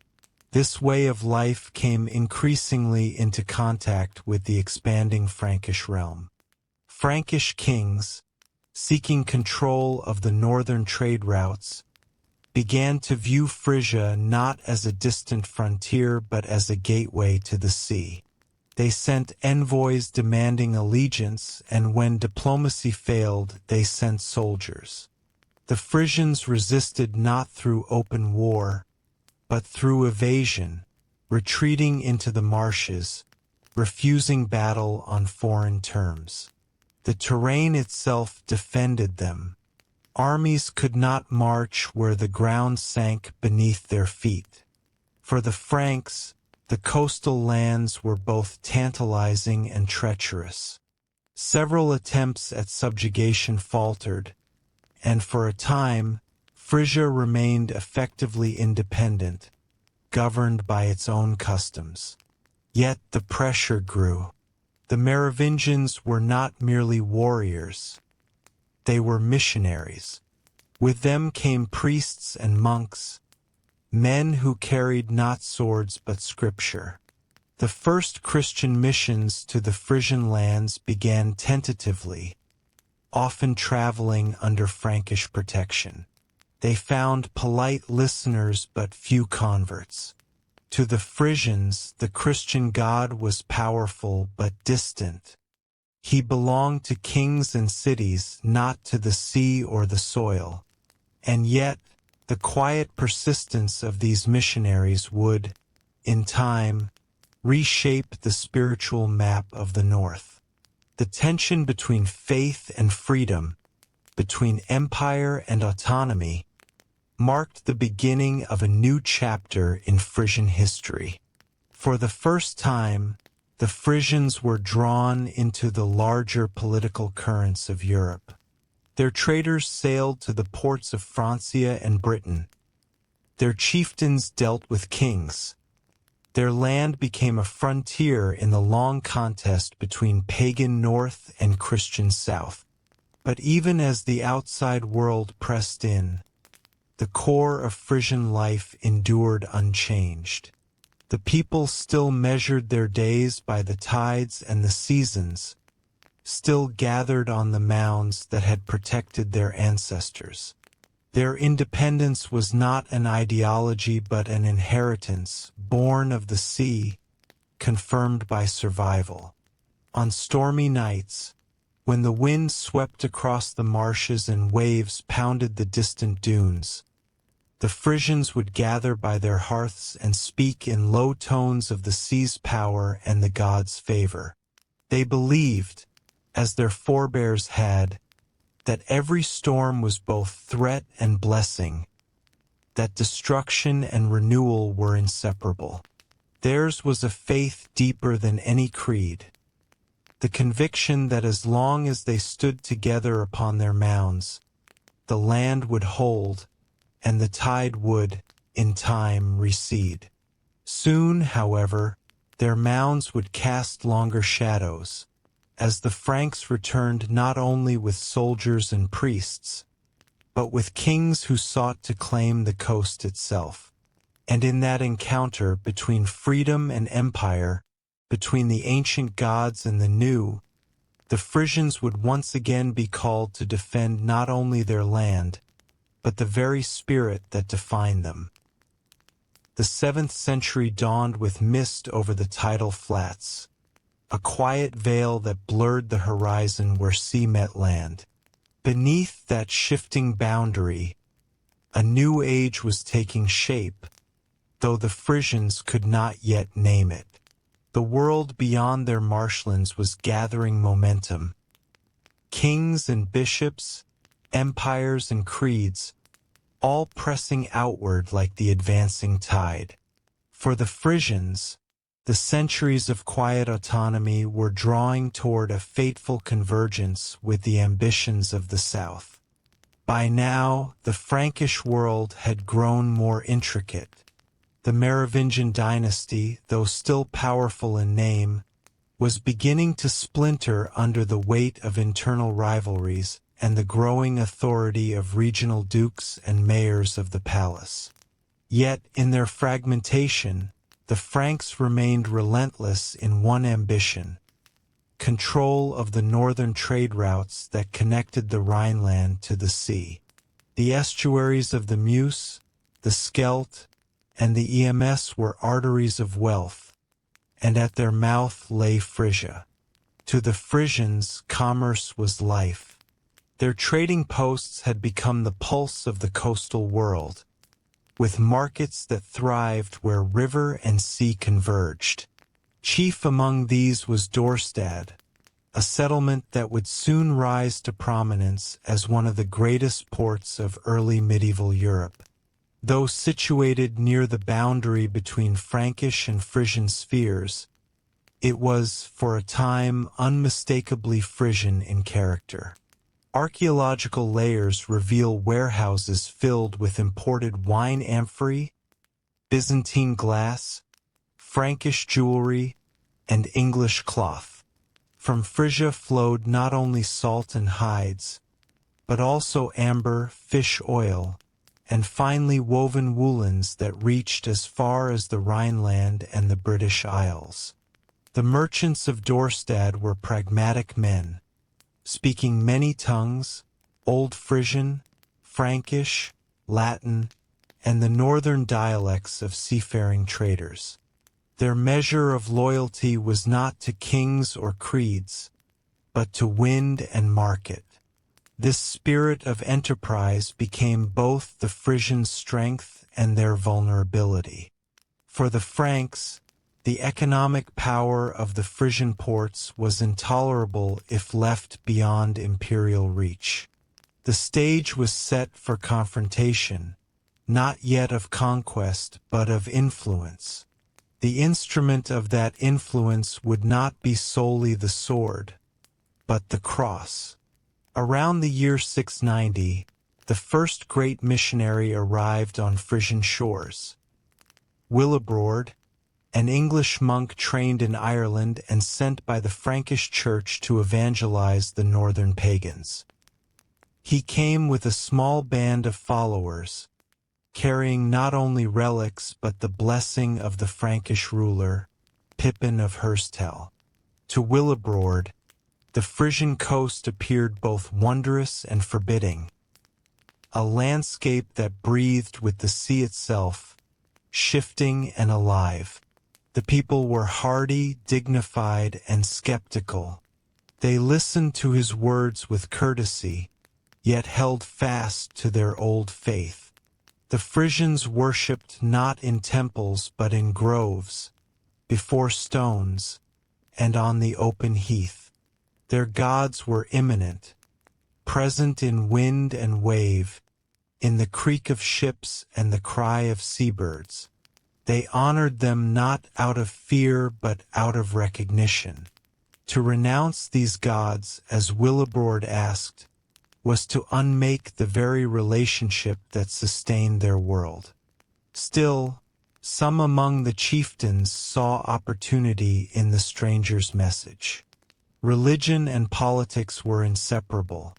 this way of life came increasingly into contact with the expanding Frankish realm. Frankish kings, seeking control of the northern trade routes, began to view Frisia not as a distant frontier but as a gateway to the sea. They sent envoys demanding allegiance, and when diplomacy failed, they sent soldiers. The Frisians resisted not through open war, but through evasion, retreating into the marshes, refusing battle on foreign terms. The terrain itself defended them. Armies could not march where the ground sank beneath their feet. For the Franks, the coastal lands were both tantalizing and treacherous. Several attempts at subjugation faltered, and for a time, Frisia remained effectively independent, governed by its own customs. Yet the pressure grew. The Merovingians were not merely warriors. They were missionaries. With them came priests and monks, men who carried not swords but scripture. The first Christian missions to the Frisian lands began tentatively, often traveling under Frankish protection. They found polite listeners but few converts. To the Frisians, the Christian God was powerful but distant. He belonged to kings and cities, not to the sea or the soil. And yet, the quiet persistence of these missionaries would, in time, reshape the spiritual map of the North. The tension between faith and freedom, between empire and autonomy, marked the beginning of a new chapter in Frisian history. For the first time, the Frisians were drawn into the larger political currents of Europe. Their traders sailed to the ports of Francia and Britain. Their chieftains dealt with kings. Their land became a frontier in the long contest between pagan North and Christian South. But even as the outside world pressed in, the core of Frisian life endured unchanged. The people still measured their days by the tides and the seasons, still gathered on the mounds that had protected their ancestors. Their independence was not an ideology but an inheritance, born of the sea, confirmed by survival. On stormy nights, when the wind swept across the marshes and waves pounded the distant dunes, the Frisians would gather by their hearths and speak in low tones of the sea's power and the gods' favor. They believed, as their forebears had, that every storm was both threat and blessing, that destruction and renewal were inseparable. Theirs was a faith deeper than any creed, the conviction that as long as they stood together upon their mounds, the land would hold, and the tide would, in time, recede. Soon, however, their mounds would cast longer shadows, as the Franks returned not only with soldiers and priests, but with kings who sought to claim the coast itself. And in that encounter between freedom and empire, between the ancient gods and the new, the Frisians would once again be called to defend not only their land, but the very spirit that defined them. The 7th century dawned with mist over the tidal flats, a quiet veil that blurred the horizon where sea met land. Beneath that shifting boundary, a new age was taking shape, though the Frisians could not yet name it. The world beyond their marshlands was gathering momentum. Kings and bishops, empires and creeds, all pressing outward like the advancing tide. For the Frisians, the centuries of quiet autonomy were drawing toward a fateful convergence with the ambitions of the South. By now, the Frankish world had grown more intricate. The Merovingian dynasty, though still powerful in name, was beginning to splinter under the weight of internal rivalries and the growing authority of regional dukes and mayors of the palace. Yet, in their fragmentation, the Franks remained relentless in one ambition: control of the northern trade routes that connected the Rhineland to the sea. The estuaries of the Meuse, the Scheldt, and the EMS were arteries of wealth, and at their mouth lay Frisia. To the Frisians, commerce was life. Their trading posts had become the pulse of the coastal world, with markets that thrived where river and sea converged. Chief among these was Dorstad, a settlement that would soon rise to prominence as one of the greatest ports of early medieval Europe. Though situated near the boundary between Frankish and Frisian spheres, it was, for a time, unmistakably Frisian in character. Archaeological layers reveal warehouses filled with imported wine amphorae, Byzantine glass, Frankish jewelry, and English cloth. From Frisia flowed not only salt and hides, but also amber, fish oil, and finely woven woolens that reached as far as the Rhineland and the British Isles. The merchants of Dorstad were pragmatic men, speaking many tongues, Old Frisian, Frankish, Latin, and the northern dialects of seafaring traders. Their measure of loyalty was not to kings or creeds, but to wind and market. This spirit of enterprise became both the Frisians' strength and their vulnerability. For the Franks, the economic power of the Frisian ports was intolerable if left beyond imperial reach. The stage was set for confrontation, not yet of conquest but of influence. The instrument of that influence would not be solely the sword, but the cross. Around the year 690, the first great missionary arrived on Frisian shores. Willibrord, an English monk trained in Ireland and sent by the Frankish Church to evangelize the northern pagans. He came with a small band of followers, carrying not only relics but the blessing of the Frankish ruler, Pippin of Herstal. To Willibrord, the Frisian coast appeared both wondrous and forbidding, a landscape that breathed with the sea itself, shifting and alive. The people were hardy, dignified, and skeptical. They listened to his words with courtesy, yet held fast to their old faith. The Frisians worshipped not in temples but in groves, before stones, and on the open heath. Their gods were immanent, present in wind and wave, in the creak of ships and the cry of seabirds. They honored them not out of fear but out of recognition. To renounce these gods, as Willibrord asked, was to unmake the very relationship that sustained their world. Still, some among the chieftains saw opportunity in the stranger's message. Religion and politics were inseparable.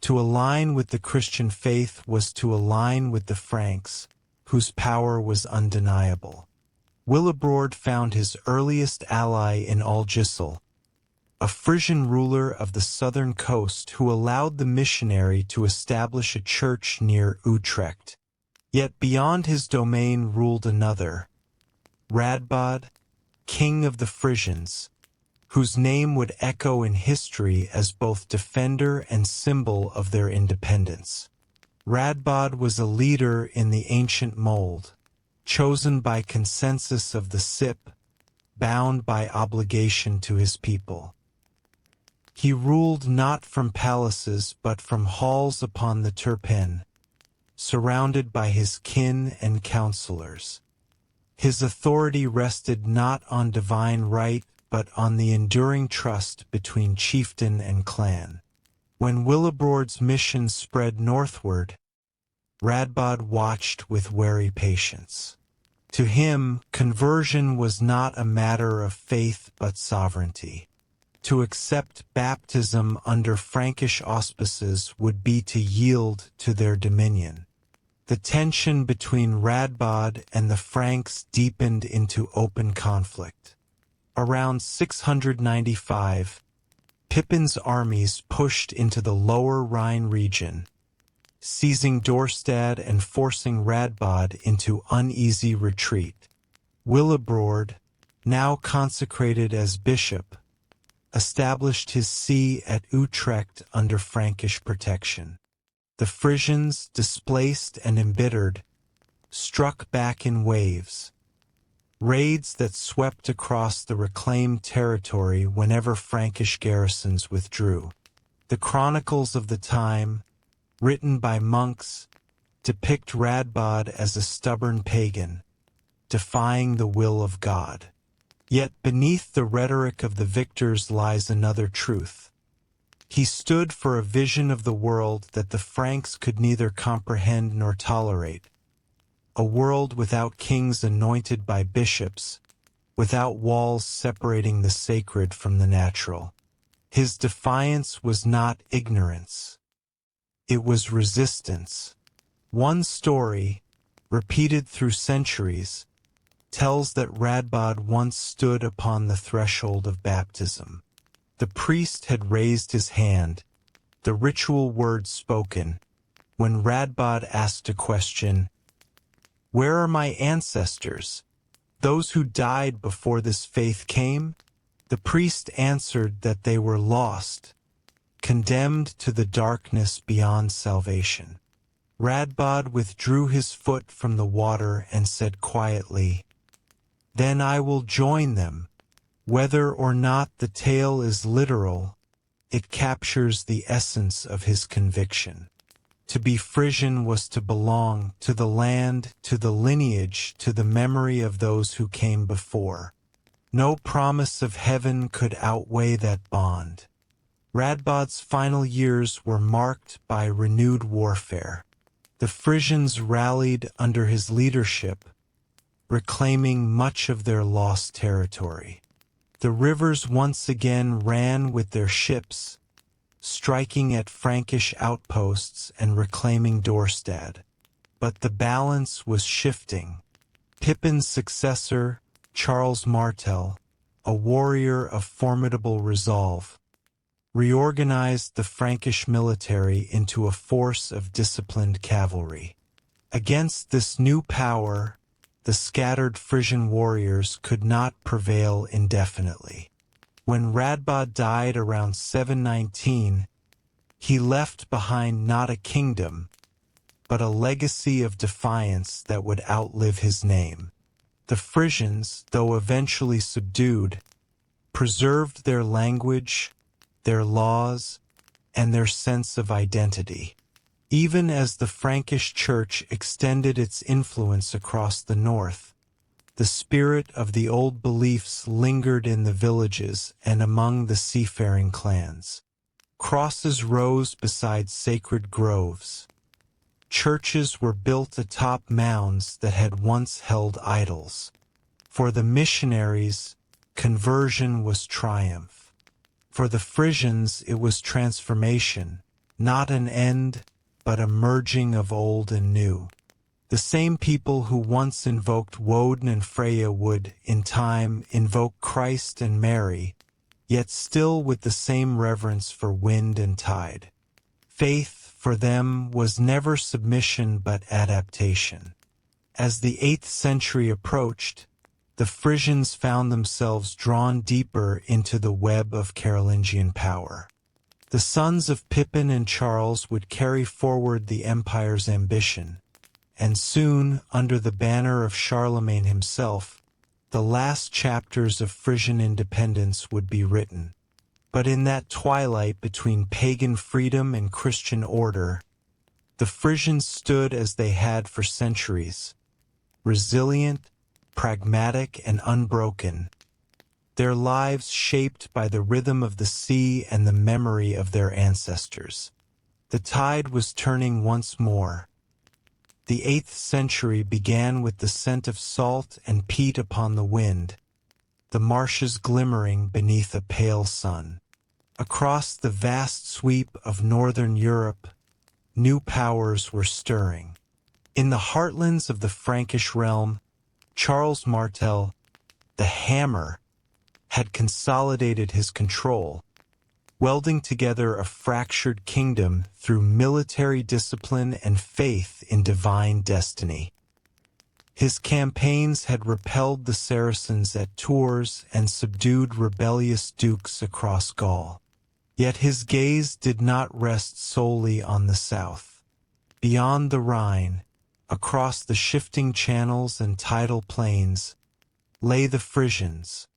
To align with the Christian faith was to align with the Franks, whose power was undeniable. Willibrord found his earliest ally in Algisel, a Frisian ruler of the southern coast who allowed the missionary to establish a church near Utrecht. Yet beyond his domain ruled another, Radbod, king of the Frisians, whose name would echo in history as both defender and symbol of their independence. Radbod was a leader in the ancient mold, chosen by consensus of the Sip, bound by obligation to his people. He ruled not from palaces but from halls upon the Terpen, surrounded by his kin and counselors. His authority rested not on divine right but on the enduring trust between chieftain and clan. When Willibrord's mission spread northward, Radbod watched with wary patience. To him, conversion was not a matter of faith but sovereignty. To accept baptism under Frankish auspices would be to yield to their dominion. The tension between Radbod and the Franks deepened into open conflict. Around 695, Pippin's armies pushed into the lower Rhine region, seizing Dorstad and forcing Radbod into uneasy retreat. Willibrord, now consecrated as bishop, established his see at Utrecht under Frankish protection. The Frisians, displaced and embittered, struck back in waves, raids that swept across the reclaimed territory whenever Frankish garrisons withdrew. The chronicles of the time, written by monks, depict Radbod as a stubborn pagan, defying the will of God. Yet beneath the rhetoric of the victors lies another truth. He stood for a vision of the world that the Franks could neither comprehend nor tolerate, a world without kings anointed by bishops, without walls separating the sacred from the natural. His defiance was not ignorance. It was resistance. One story, repeated through centuries, tells that Radbod once stood upon the threshold of baptism. The priest had raised his hand, the ritual words spoken, when Radbod asked a question, "Where are my ancestors, those who died before this faith came?" The priest answered that they were lost, condemned to the darkness beyond salvation. Radbod withdrew his foot from the water and said quietly, "Then I will join them." Whether or not the tale is literal, it captures the essence of his conviction. To be Frisian was to belong to the land, to the lineage, to the memory of those who came before. No promise of heaven could outweigh that bond. Radbod's final years were marked by renewed warfare. The Frisians rallied under his leadership, reclaiming much of their lost territory. The rivers once again ran with their ships, striking at Frankish outposts and reclaiming Dorstad. But the balance was shifting. Pippin's successor, Charles Martel, a warrior of formidable resolve, reorganized the Frankish military into a force of disciplined cavalry. Against this new power, the scattered Frisian warriors could not prevail indefinitely. When Radbod died around 719, he left behind not a kingdom, but a legacy of defiance that would outlive his name. The Frisians, though eventually subdued, preserved their language, their laws, and their sense of identity. Even as the Frankish Church extended its influence across the north, the spirit of the old beliefs lingered in the villages and among the seafaring clans. Crosses rose beside sacred groves. Churches were built atop mounds that had once held idols. For the missionaries, conversion was triumph. For the Frisians, it was transformation, not an end, but a merging of old and new. The same people who once invoked Woden and Freya would, in time, invoke Christ and Mary, yet still with the same reverence for wind and tide. Faith, for them, was never submission but adaptation. As the 8th century approached, the Frisians found themselves drawn deeper into the web of Carolingian power. The sons of Pippin and Charles would carry forward the empire's ambition, and soon, under the banner of Charlemagne himself, the last chapters of Frisian independence would be written. But in that twilight between pagan freedom and Christian order, the Frisians stood as they had for centuries, resilient, pragmatic, and unbroken, their lives shaped by the rhythm of the sea and the memory of their ancestors. The tide was turning once more. The 8th century began with the scent of salt and peat upon the wind, the marshes glimmering beneath a pale sun. Across the vast sweep of northern Europe, new powers were stirring. In the heartlands of the Frankish realm, Charles Martel, the Hammer, had consolidated his control, welding together a fractured kingdom through military discipline and faith in divine destiny. His campaigns had repelled the Saracens at Tours and subdued rebellious dukes across Gaul. Yet his gaze did not rest solely on the south. Beyond the Rhine, across the shifting channels and tidal plains, lay the Frisians,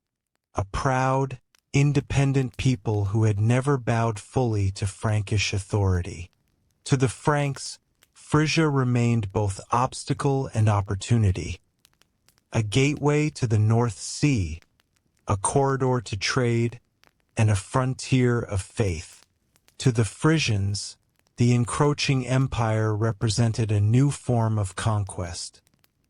a proud, independent people who had never bowed fully to Frankish authority. To the Franks, Frisia remained both obstacle and opportunity, a gateway to the North Sea, a corridor to trade, and a frontier of faith. To the Frisians, the encroaching empire represented a new form of conquest,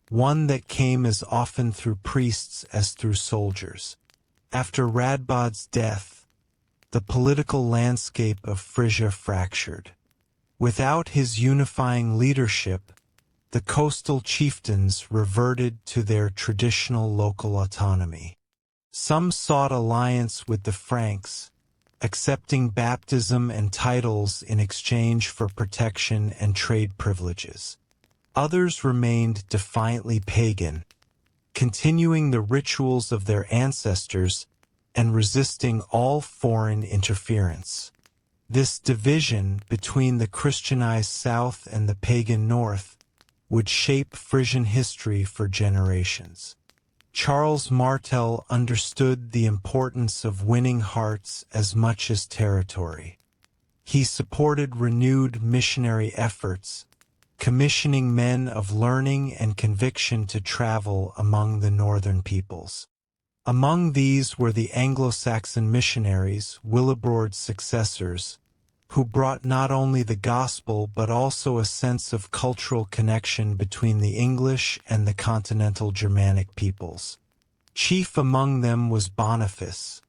one that came as often through priests as through soldiers. After Radbod's death, the political landscape of Frisia fractured. Without his unifying leadership, the coastal chieftains reverted to their traditional local autonomy. Some sought alliance with the Franks, accepting baptism and titles in exchange for protection and trade privileges. Others remained defiantly pagan, continuing the rituals of their ancestors and resisting all foreign interference. This division between the Christianized South and the pagan North would shape Frisian history for generations. Charles Martel understood the importance of winning hearts as much as territory. He supported renewed missionary efforts, commissioning men of learning and conviction to travel among the northern peoples. Among these were the Anglo-Saxon missionaries, Willibrord's successors, who brought not only the gospel but also a sense of cultural connection between the English and the continental Germanic peoples. Chief among them was Boniface,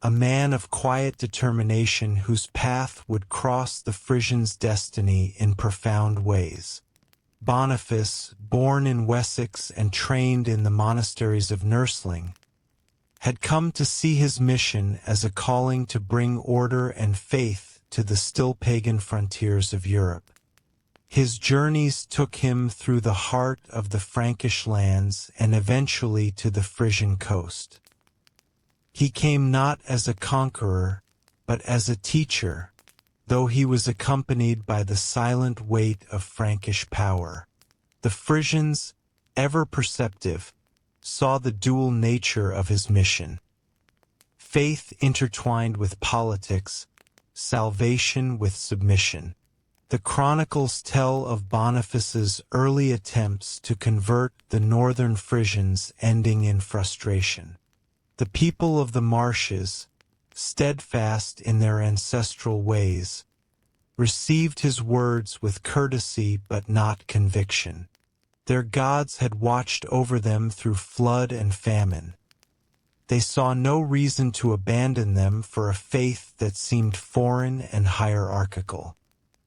a man of quiet determination whose path would cross the Frisians' destiny in profound ways. Boniface, born in Wessex and trained in the monasteries of Nursling, had come to see his mission as a calling to bring order and faith to the still pagan frontiers of Europe. His journeys took him through the heart of the Frankish lands and eventually to the Frisian coast. He came not as a conqueror, but as a teacher, though he was accompanied by the silent weight of Frankish power. The Frisians, ever perceptive, saw the dual nature of his mission. Faith intertwined with politics, salvation with submission. The chronicles tell of Boniface's early attempts to convert the northern Frisians ending in frustration. The people of the marshes, steadfast in their ancestral ways, received his words with courtesy but not conviction. Their gods had watched over them through flood and famine. They saw no reason to abandon them for a faith that seemed foreign and hierarchical.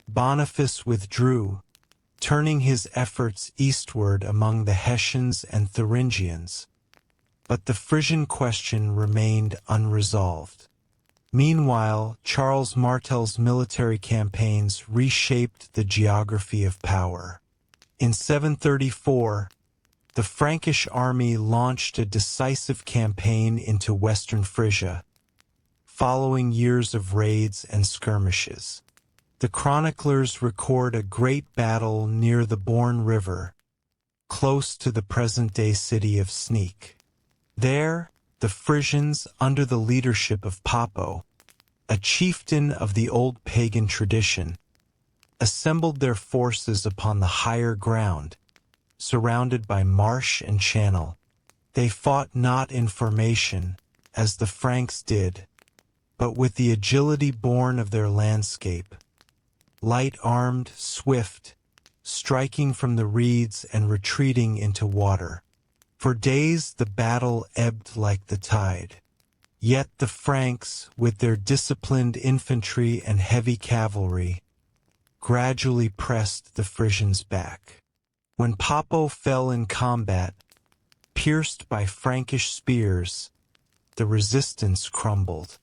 Boniface withdrew, turning his efforts eastward among the Hessians and Thuringians, but the Frisian question remained unresolved. Meanwhile, Charles Martel's military campaigns reshaped the geography of power. In 734, the Frankish army launched a decisive campaign into western Frisia, following years of raids and skirmishes. The chroniclers record a great battle near the Bourne River, close to the present-day city of Sneek. There, the Frisians, under the leadership of Papo, a chieftain of the old pagan tradition, assembled their forces upon the higher ground, surrounded by marsh and channel. They fought not in formation, as the Franks did, but with the agility born of their landscape, light-armed, swift, striking from the reeds and retreating into water. For days the battle ebbed like the tide. Yet the Franks, with their disciplined infantry and heavy cavalry, gradually pressed the Frisians back. When Papo fell in combat, pierced by Frankish spears, the resistance crumbled.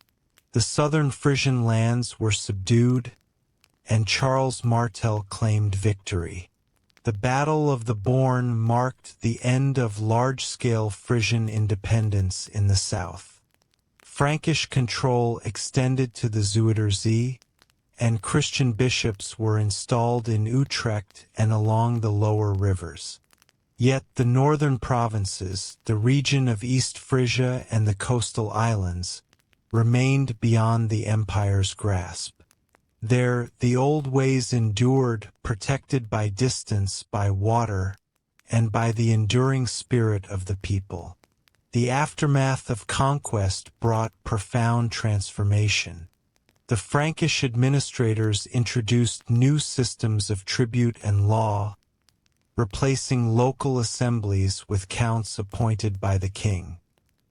The southern Frisian lands were subdued, and Charles Martel claimed victory. The Battle of the Boyne marked the end of large-scale Frisian independence in the south. Frankish control extended to the Zuiderzee, and Christian bishops were installed in Utrecht and along the lower rivers. Yet the northern provinces, the region of East Frisia and the coastal islands, remained beyond the empire's grasp. There, the old ways endured, protected by distance, by water, and by the enduring spirit of the people. The aftermath of conquest brought profound transformation. The Frankish administrators introduced new systems of tribute and law, replacing local assemblies with counts appointed by the king.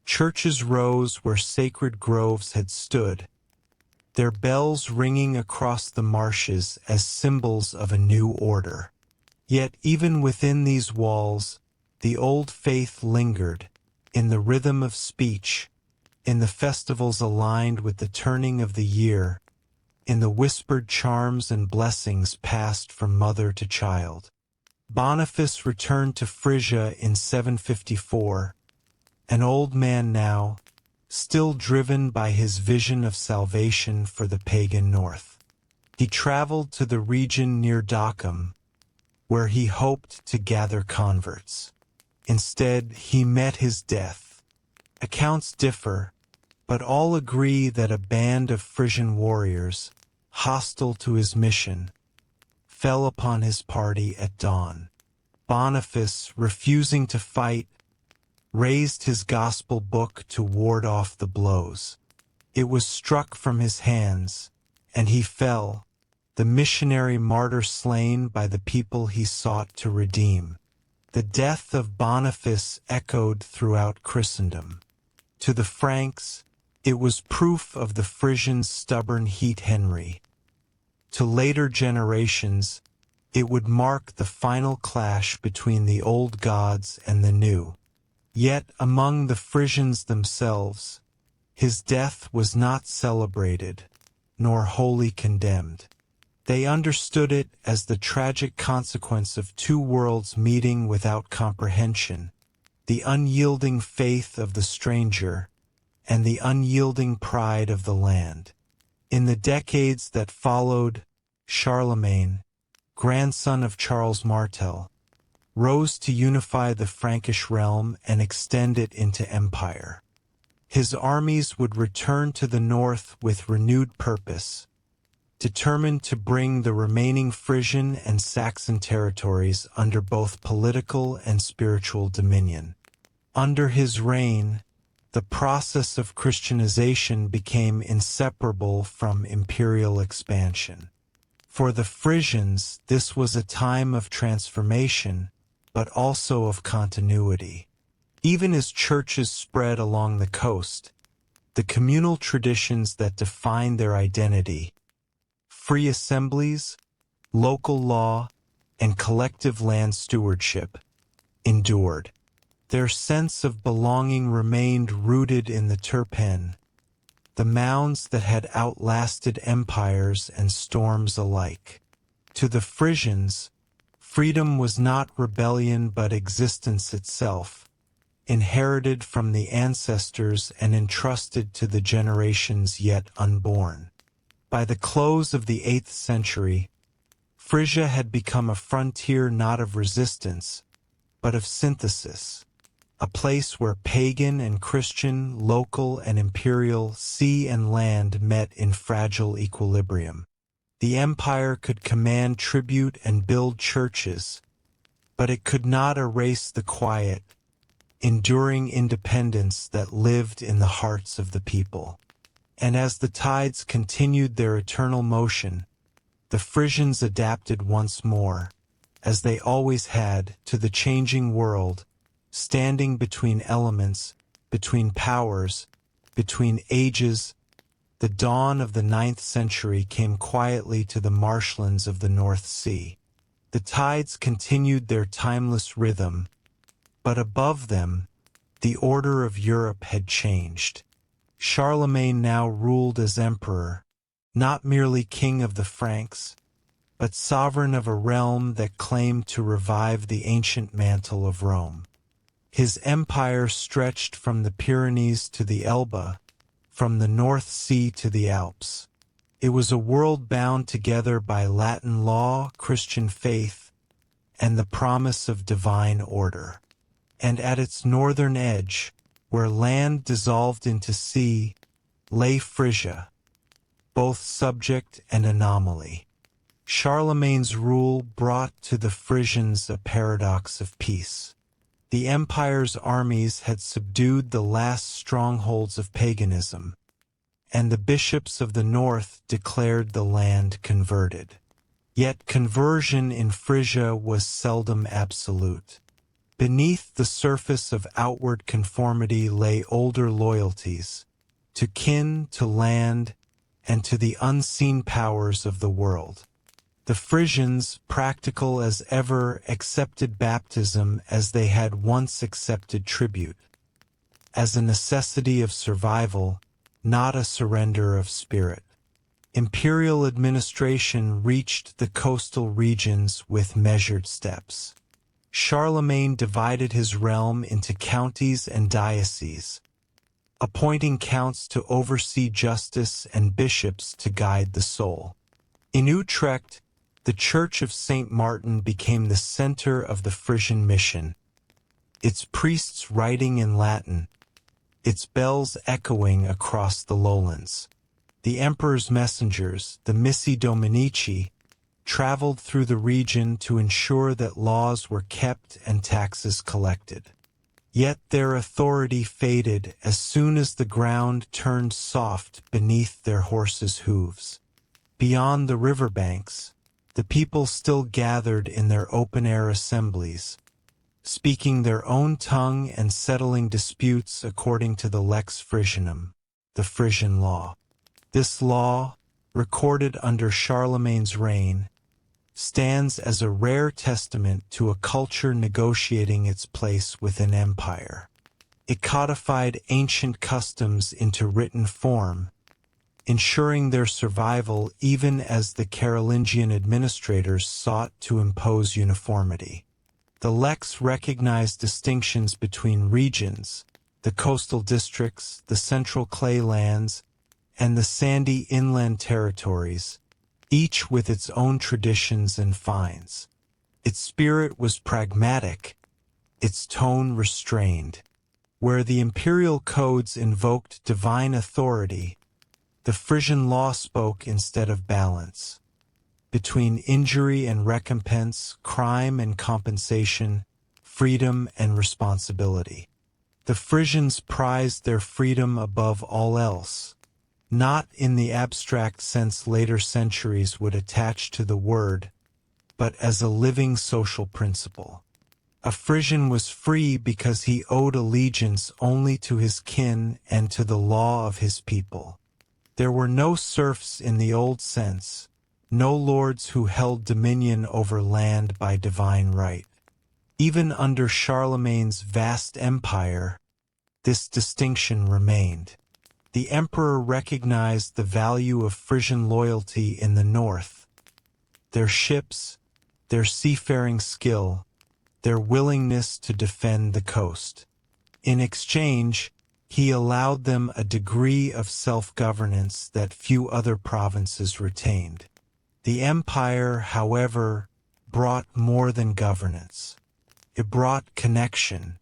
Churches rose where sacred groves had stood, their bells ringing across the marshes as symbols of a new order. Yet even within these walls, the old faith lingered, in the rhythm of speech, in the festivals aligned with the turning of the year, in the whispered charms and blessings passed from mother to child. Boniface returned to Frisia in 754, an old man now, still driven by his vision of salvation for the pagan north. He traveled to the region near Dockham, where he hoped to gather converts. Instead, he met his death. Accounts differ, but all agree that a band of Frisian warriors, hostile to his mission, fell upon his party at dawn. Boniface, refusing to fight, raised his gospel book to ward off the blows. It was struck from his hands, and he fell, the missionary martyr slain by the people he sought to redeem. The death of Boniface echoed throughout Christendom. To the Franks, it was proof of the Frisians' stubborn heat-Henry. To later generations, it would mark the final clash between the old gods and the new. Yet among the Frisians themselves, his death was not celebrated, nor wholly condemned. They understood it as the tragic consequence of two worlds meeting without comprehension, the unyielding faith of the stranger, and the unyielding pride of the land. In the decades that followed, Charlemagne, grandson of Charles Martel, rose to unify the Frankish realm and extend it into empire. His armies would return to the north with renewed purpose, determined to bring the remaining Frisian and Saxon territories under both political and spiritual dominion. Under his reign, the process of Christianization became inseparable from imperial expansion. For the Frisians, this was a time of transformation, but also of continuity. Even as churches spread along the coast, the communal traditions that defined their identity, free assemblies, local law, and collective land stewardship, endured. Their sense of belonging remained rooted in the Terpen, the mounds that had outlasted empires and storms alike. To the Frisians, freedom was not rebellion but existence itself, inherited from the ancestors and entrusted to the generations yet unborn. By the close of the 8th century, Frisia had become a frontier not of resistance, but of synthesis, a place where pagan and Christian, local and imperial, sea and land met in fragile equilibrium. The empire could command tribute and build churches, but it could not erase the quiet, enduring independence that lived in the hearts of the people. And as the tides continued their eternal motion, the Frisians adapted once more, as they always had, to the changing world, standing between elements, between powers, between ages. The dawn of the 9th century came quietly to the marshlands of the North Sea. The tides continued their timeless rhythm, but above them, the order of Europe had changed. Charlemagne now ruled as emperor, not merely king of the Franks, but sovereign of a realm that claimed to revive the ancient mantle of Rome. His empire stretched from the Pyrenees to the Elbe, from the North Sea to the Alps. It was a world bound together by Latin law, Christian faith, and the promise of divine order. And at its northern edge, where land dissolved into sea, lay Frisia, both subject and anomaly. Charlemagne's rule brought to the Frisians a paradox of peace. The empire's armies had subdued the last strongholds of paganism, and the bishops of the north declared the land converted. Yet conversion in Frisia was seldom absolute. Beneath the surface of outward conformity lay older loyalties, to kin, to land, and to the unseen powers of the world. The Frisians, practical as ever, accepted baptism as they had once accepted tribute, as a necessity of survival, not a surrender of spirit. Imperial administration reached the coastal regions with measured steps. Charlemagne divided his realm into counties and dioceses, appointing counts to oversee justice and bishops to guide the soul. In Utrecht, the Church of St. Martin became the center of the Frisian mission, its priests writing in Latin, its bells echoing across the lowlands. The emperor's messengers, the Missi Dominici, traveled through the region to ensure that laws were kept and taxes collected. Yet their authority faded as soon as the ground turned soft beneath their horses' hooves. Beyond the riverbanks, the people still gathered in their open-air assemblies, speaking their own tongue and settling disputes according to the Lex Frisianum, the Frisian law. This law, recorded under Charlemagne's reign, stands as a rare testament to a culture negotiating its place within empire. It codified ancient customs into written form, ensuring their survival even as the Carolingian administrators sought to impose uniformity. The Lex recognized distinctions between regions, the coastal districts, the central clay lands, and the sandy inland territories, each with its own traditions and fines. Its spirit was pragmatic, its tone restrained. Where the imperial codes invoked divine authority, the Frisian law spoke instead of balance. Between injury and recompense, crime and compensation, freedom and responsibility. The Frisians prized their freedom above all else, not in the abstract sense later centuries would attach to the word, but as a living social principle. A Frisian was free because he owed allegiance only to his kin and to the law of his people. There were no serfs in the old sense, no lords who held dominion over land by divine right. Even under Charlemagne's vast empire, this distinction remained. The emperor recognized the value of Frisian loyalty in the north. Their ships, their seafaring skill, their willingness to defend the coast. In exchange, he allowed them a degree of self-governance that few other provinces retained. The empire, however, brought more than governance. It brought connection.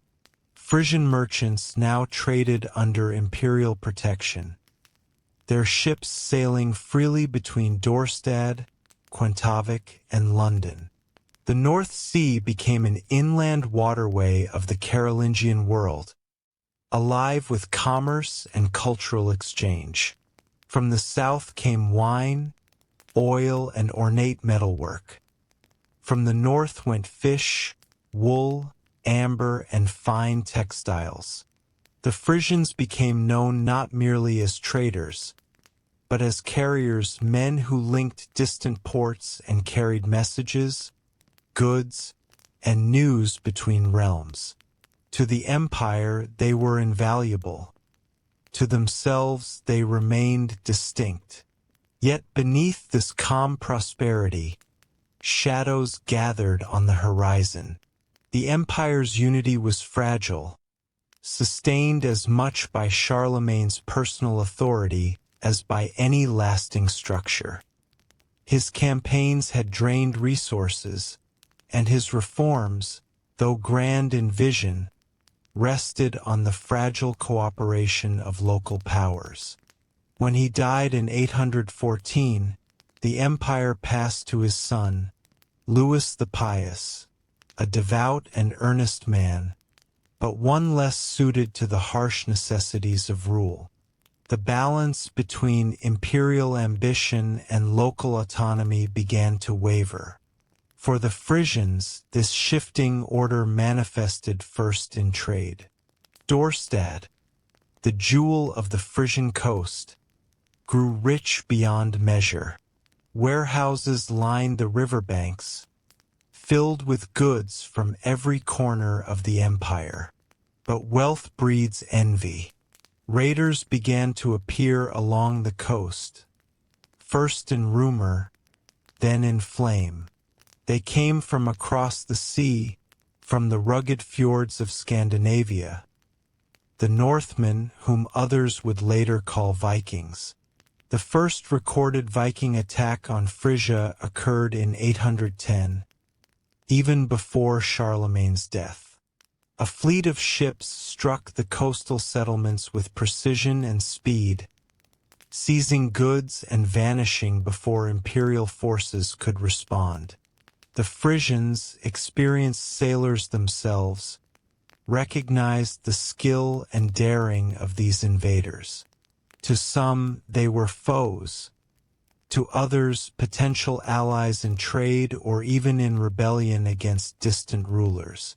Frisian merchants now traded under imperial protection, their ships sailing freely between Dorstad, Quentavik, and London. The North Sea became an inland waterway of the Carolingian world, alive with commerce and cultural exchange. From the south came wine, oil, and ornate metalwork. From the north went fish, wool, amber, and fine textiles. The Frisians became known not merely as traders, but as carriers, men who linked distant ports and carried messages, goods, and news between realms. To the empire, they were invaluable. To themselves, they remained distinct. Yet beneath this calm prosperity, shadows gathered on the horizon. The empire's unity was fragile, sustained as much by Charlemagne's personal authority as by any lasting structure. His campaigns had drained resources, and his reforms, though grand in vision, rested on the fragile cooperation of local powers. When he died in 814, the empire passed to his son, Louis the Pious, a devout and earnest man, but one less suited to the harsh necessities of rule. The balance between imperial ambition and local autonomy began to waver. For the Frisians, this shifting order manifested first in trade. Dorstad, the jewel of the Frisian coast, grew rich beyond measure. Warehouses lined the riverbanks, filled with goods from every corner of the empire. But wealth breeds envy. Raiders began to appear along the coast, first in rumor, then in flame. They came from across the sea, from the rugged fjords of Scandinavia. The Northmen, whom others would later call Vikings. The first recorded Viking attack on Frisia occurred in 810, even before Charlemagne's death. A fleet of ships struck the coastal settlements with precision and speed, seizing goods and vanishing before imperial forces could respond. The Frisians, experienced sailors themselves, recognized the skill and daring of these invaders. To some, they were foes. To others, potential allies in trade or even in rebellion against distant rulers.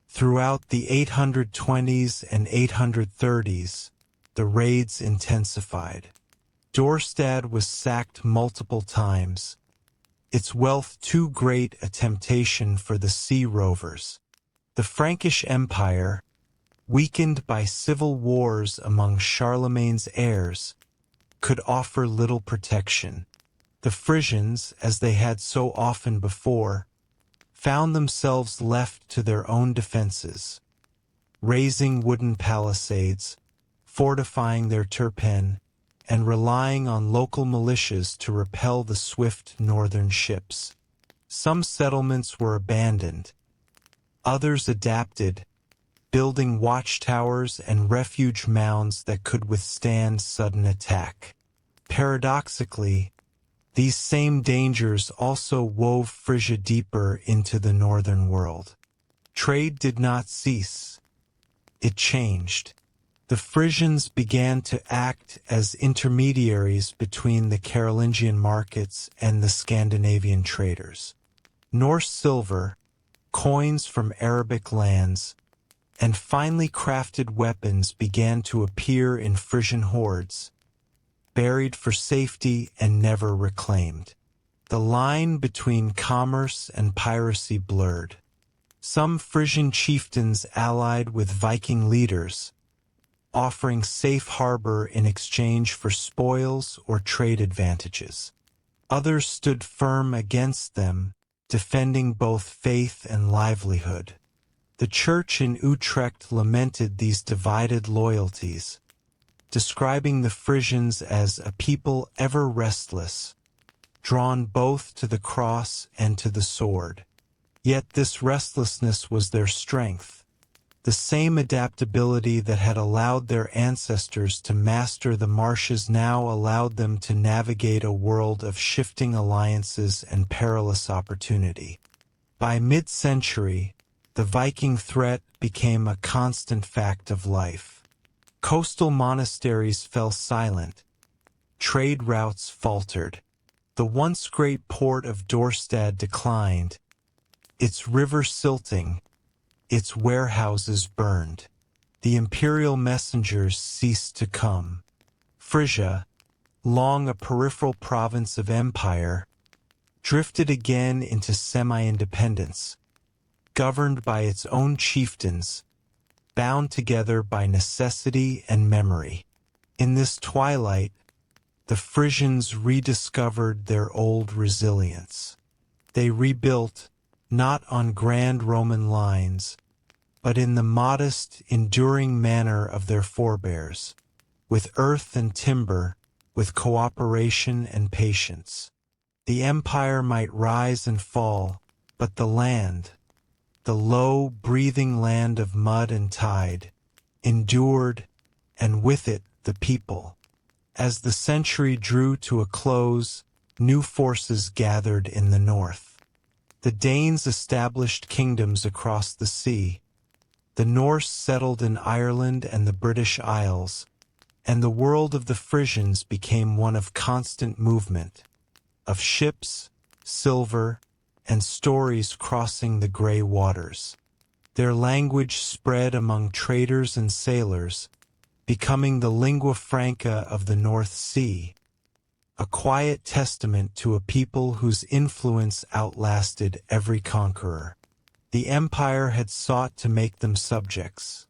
Throughout the 820s and 830s, the raids intensified. Dorstad was sacked multiple times, its wealth too great a temptation for the sea rovers. The Frankish Empire, weakened by civil wars among Charlemagne's heirs, could offer little protection. The Frisians, as they had so often before, found themselves left to their own defenses, raising wooden palisades, fortifying their Terpen, and relying on local militias to repel the swift northern ships. Some settlements were abandoned, others adapted, building watchtowers and refuge mounds that could withstand sudden attack. Paradoxically, these same dangers also wove Frisia deeper into the northern world. Trade did not cease. It changed. The Frisians began to act as intermediaries between the Carolingian markets and the Scandinavian traders. Norse silver, coins from Arabic lands, and finely crafted weapons began to appear in Frisian hoards, buried for safety and never reclaimed. The line between commerce and piracy blurred. Some Frisian chieftains allied with Viking leaders, offering safe harbor in exchange for spoils or trade advantages. Others stood firm against them, defending both faith and livelihood. The church in Utrecht lamented these divided loyalties, describing the Frisians as a people ever restless, drawn both to the cross and to the sword. Yet this restlessness was their strength, the same adaptability that had allowed their ancestors to master the marshes now allowed them to navigate a world of shifting alliances and perilous opportunity. By mid-century, the Viking threat became a constant fact of life. Coastal monasteries fell silent. Trade routes faltered. The once great port of Dorstad declined, its river silting, its warehouses burned. The imperial messengers ceased to come. Frisia, long a peripheral province of empire, drifted again into semi-independence, governed by its own chieftains, bound together by necessity and memory. In this twilight, the Frisians rediscovered their old resilience. They rebuilt, not on grand Roman lines, but in the modest, enduring manner of their forebears, with earth and timber, with cooperation and patience. The empire might rise and fall, but the land, the low, breathing land of mud and tide, endured, and with it the people. As the century drew to a close, new forces gathered in the north. The Danes established kingdoms across the sea. The Norse settled in Ireland and the British Isles, and the world of the Frisians became one of constant movement, of ships, silver, and stories crossing the gray waters. Their language spread among traders and sailors, becoming the lingua franca of the North Sea, a quiet testament to a people whose influence outlasted every conqueror. The empire had sought to make them subjects.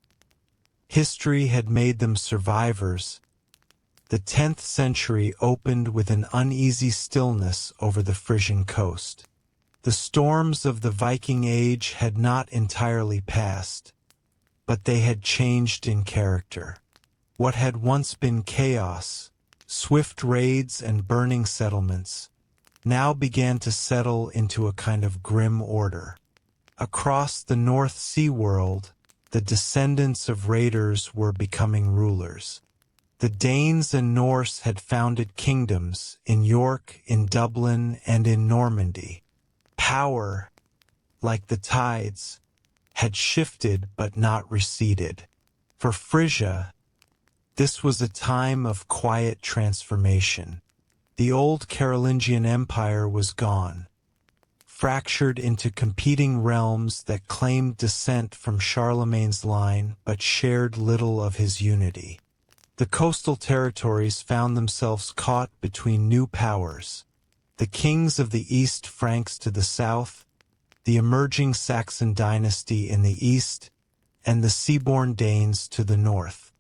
History had made them survivors. The 10th century opened with an uneasy stillness over the Frisian coast. The storms of the Viking Age had not entirely passed, but they had changed in character. What had once been chaos, swift raids and burning settlements, now began to settle into a kind of grim order. Across the North Sea world, the descendants of raiders were becoming rulers. The Danes and Norse had founded kingdoms in York, in Dublin, and in Normandy. Power, like the tides, had shifted but not receded. For Frisia, this was a time of quiet transformation. The old Carolingian Empire was gone, fractured into competing realms that claimed descent from Charlemagne's line but shared little of his unity. The coastal territories found themselves caught between new powers, the kings of the East Franks to the south, the emerging Saxon dynasty in the east, and the seaborne Danes to the north.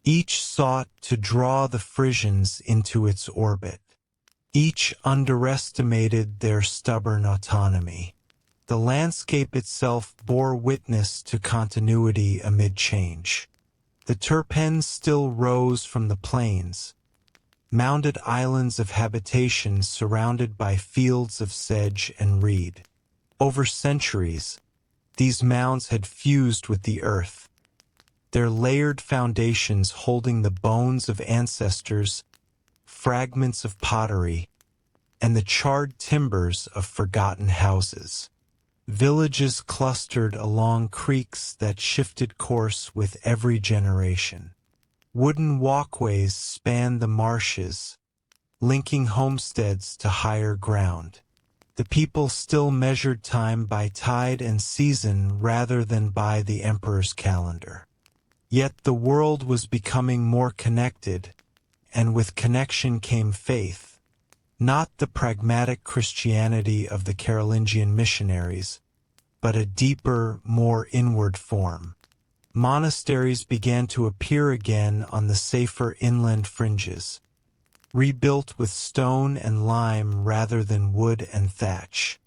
Each sought to draw the Frisians into its orbit. Each underestimated their stubborn autonomy. The landscape itself bore witness to continuity amid change. The Terpen still rose from the plains, mounded islands of habitation surrounded by fields of sedge and reed. Over centuries, these mounds had fused with the earth, their layered foundations holding the bones of ancestors, fragments of pottery, and the charred timbers of forgotten houses. Villages clustered along creeks that shifted course with every generation. Wooden walkways spanned the marshes, linking homesteads to higher ground. The people still measured time by tide and season rather than by the emperor's calendar. Yet the world was becoming more connected, and with connection came faith, not the pragmatic Christianity of the Carolingian missionaries, but a deeper, more inward form. Monasteries began to appear again on the safer inland fringes, rebuilt with stone and lime rather than wood and thatch.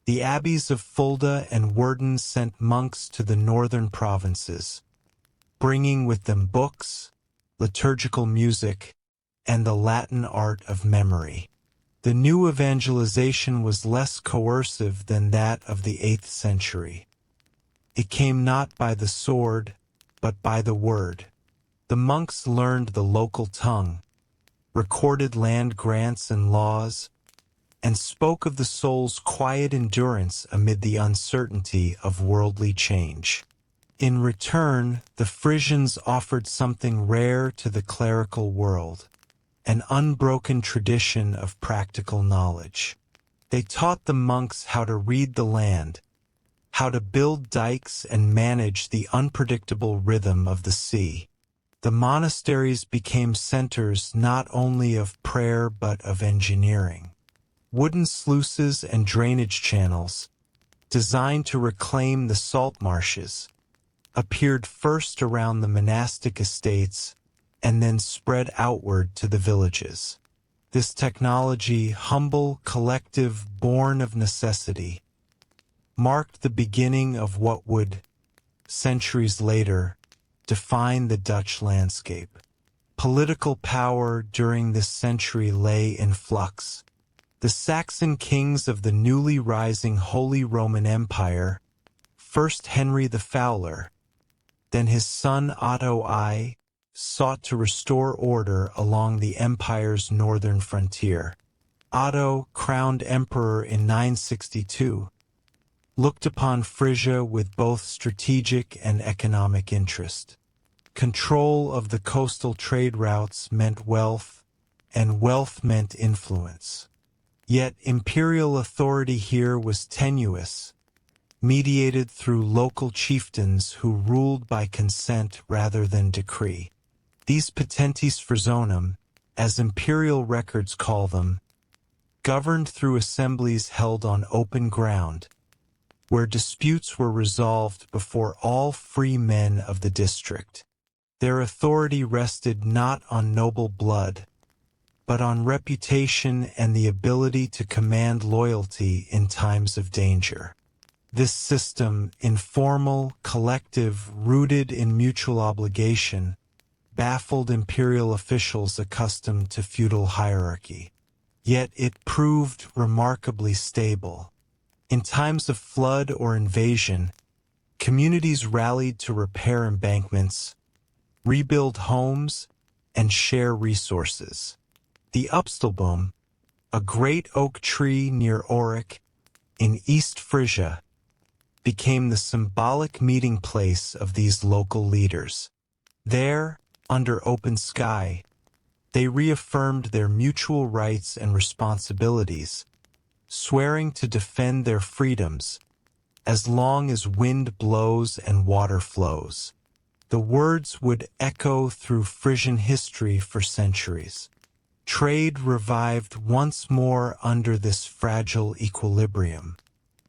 The abbeys of Fulda and Werden sent monks to the northern provinces, bringing with them books, liturgical music, and the Latin art of memory. The new evangelization was less coercive than that of the 8th century. It came not by the sword, but by the word. The monks learned the local tongue, recorded land grants and laws, and spoke of the soul's quiet endurance amid the uncertainty of worldly change. In return, the Frisians offered something rare to the clerical world, an unbroken tradition of practical knowledge. They taught the monks how to read the land, how to build dikes and manage the unpredictable rhythm of the sea. The monasteries became centers not only of prayer but of engineering. Wooden sluices and drainage channels, designed to reclaim the salt marshes, appeared first around the monastic estates and then spread outward to the villages. This technology, humble, collective, born of necessity, marked the beginning of what would, centuries later, define the Dutch landscape. Political power during this century lay in flux. The Saxon kings of the newly rising Holy Roman Empire, first Henry the Fowler, then his son Otto I, sought to restore order along the empire's northern frontier. Otto, crowned emperor in 962, looked upon Frisia with both strategic and economic interest. Control of the coastal trade routes meant wealth, and wealth meant influence. Yet imperial authority here was tenuous, mediated through local chieftains who ruled by consent rather than decree. These potentes frisonum, as imperial records call them, governed through assemblies held on open ground, where disputes were resolved before all free men of the district. Their authority rested not on noble blood, but on reputation and the ability to command loyalty in times of danger. This system, informal, collective, rooted in mutual obligation, baffled imperial officials accustomed to feudal hierarchy. Yet it proved remarkably stable. In times of flood or invasion, communities rallied to repair embankments, rebuild homes, and share resources. The Upstalboom, a great oak tree near Auric, in East Frisia, became the symbolic meeting place of these local leaders. There, under open sky, they reaffirmed their mutual rights and responsibilities, swearing to defend their freedoms as long as wind blows and water flows. The words would echo through Frisian history for centuries. Trade revived once more under this fragile equilibrium.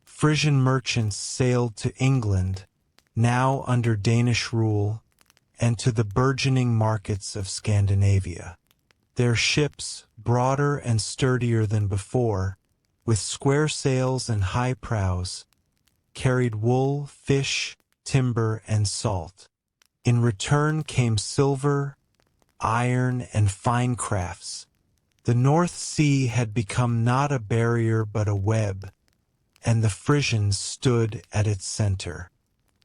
Frisian merchants sailed to England, now under Danish rule, and to the burgeoning markets of Scandinavia. Their ships, broader and sturdier than before, with square sails and high prows, carried wool, fish, timber, and salt. In return came silver, iron, and fine crafts. The North Sea had become not a barrier but a web, and the Frisians stood at its center.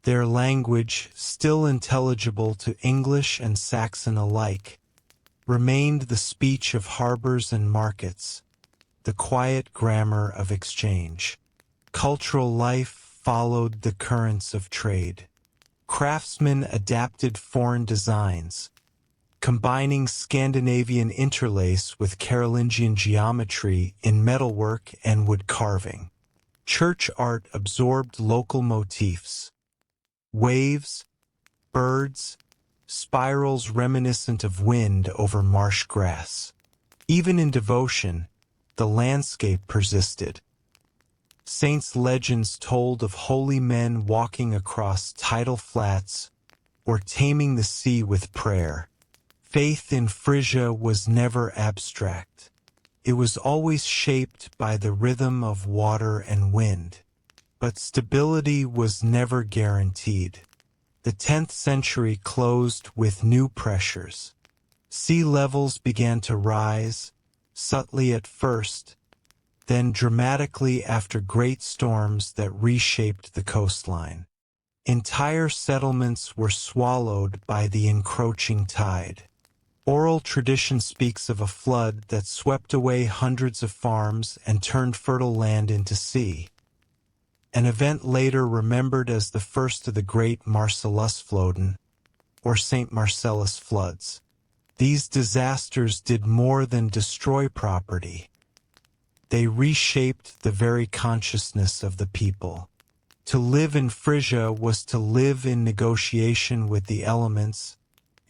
Their language, still intelligible to English and Saxon alike, remained the speech of harbors and markets, the quiet grammar of exchange. Cultural life followed the currents of trade. Craftsmen adapted foreign designs, combining Scandinavian interlace with Carolingian geometry in metalwork and wood carving. Church art absorbed local motifs: waves, birds, spirals reminiscent of wind over marsh grass. Even in devotion, the landscape persisted. Saints' legends told of holy men walking across tidal flats or taming the sea with prayer. Faith in Frisia was never abstract. It was always shaped by the rhythm of water and wind. But stability was never guaranteed. The 10th century closed with new pressures. Sea levels began to rise, subtly at first, then dramatically after great storms that reshaped the coastline. Entire settlements were swallowed by the encroaching tide. Oral tradition speaks of a flood that swept away hundreds of farms and turned fertile land into sea. An event later remembered as the first of the Great Marcellusfloden, or St. Marcellus floods. These disasters did more than destroy property. They reshaped the very consciousness of the people. To live in Frisia was to live in negotiation with the elements,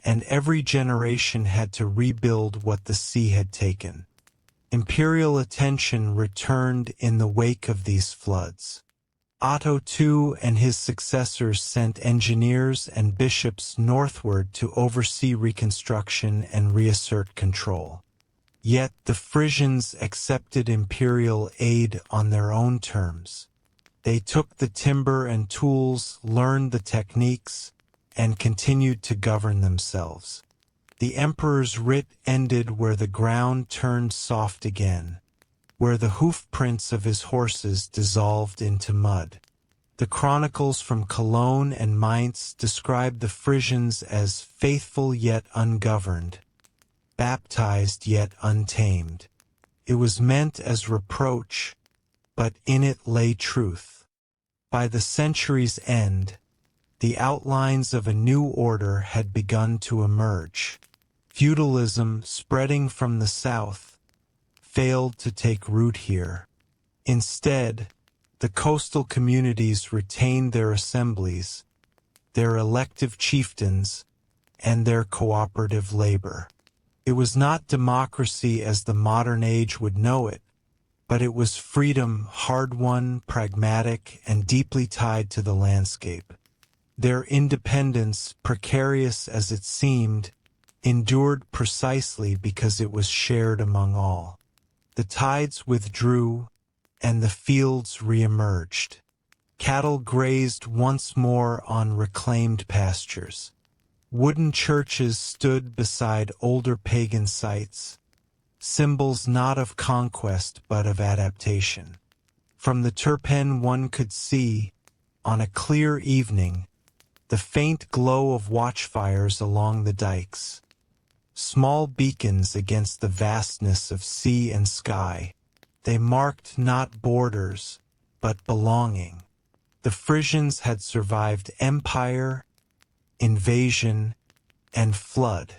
and every generation had to rebuild what the sea had taken. Imperial attention returned in the wake of these floods. Otto II and his successors sent engineers and bishops northward to oversee reconstruction and reassert control. Yet the Frisians accepted imperial aid on their own terms. They took the timber and tools, learned the techniques, and continued to govern themselves. The emperor's writ ended where the ground turned soft again, where the hoof-prints of his horses dissolved into mud. The chronicles from Cologne and Mainz describe the Frisians as faithful yet ungoverned, baptized yet untamed. It was meant as reproach, but in it lay truth. By the century's end, the outlines of a new order had begun to emerge. Feudalism, spreading from the south, failed to take root here. Instead, the coastal communities retained their assemblies, their elective chieftains, and their cooperative labor. It was not democracy as the modern age would know it, but it was freedom, hard-won, pragmatic, and deeply tied to the landscape. Their independence, precarious as it seemed, endured precisely because it was shared among all. The tides withdrew, and the fields re-emerged. Cattle grazed once more on reclaimed pastures. Wooden churches stood beside older pagan sites, symbols not of conquest but of adaptation. From the Terpen one could see, on a clear evening, the faint glow of watchfires along the dikes, small beacons against the vastness of sea and sky. They marked not borders, but belonging. The Frisians had survived empire, invasion, and flood.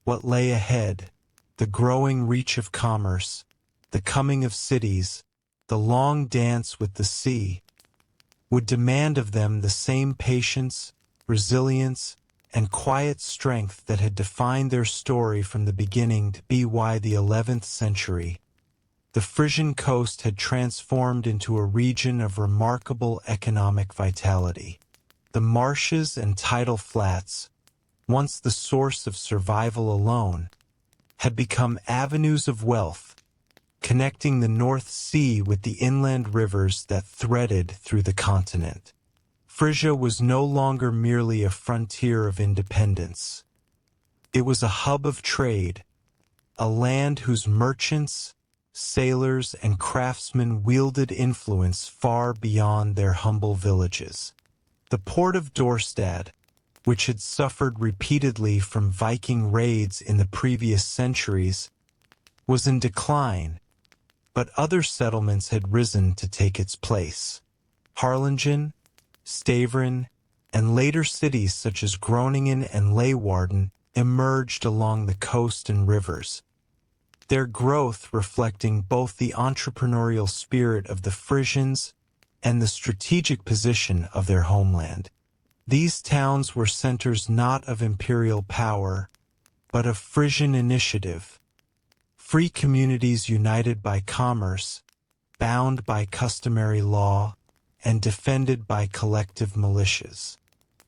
What lay ahead, the growing reach of commerce, the coming of cities, the long dance with the sea, would demand of them the same patience, resilience, and quiet strength that had defined their story from the beginning. To be why the 11th century, the Frisian coast had transformed into a region of remarkable economic vitality. The marshes and tidal flats, once the source of survival alone, had become avenues of wealth, connecting the North Sea with the inland rivers that threaded through the continent. Frisia was no longer merely a frontier of independence. It was a hub of trade, a land whose merchants, sailors, and craftsmen wielded influence far beyond their humble villages. The port of Dorstad, which had suffered repeatedly from Viking raids in the previous centuries, was in decline, but other settlements had risen to take its place. Harlingen, Stavern, and later cities such as Groningen and Leeuwarden emerged along the coast and rivers, their growth reflecting both the entrepreneurial spirit of the Frisians and the strategic position of their homeland. These towns were centers not of imperial power, but of Frisian initiative, free communities united by commerce, bound by customary law, and defended by collective militias.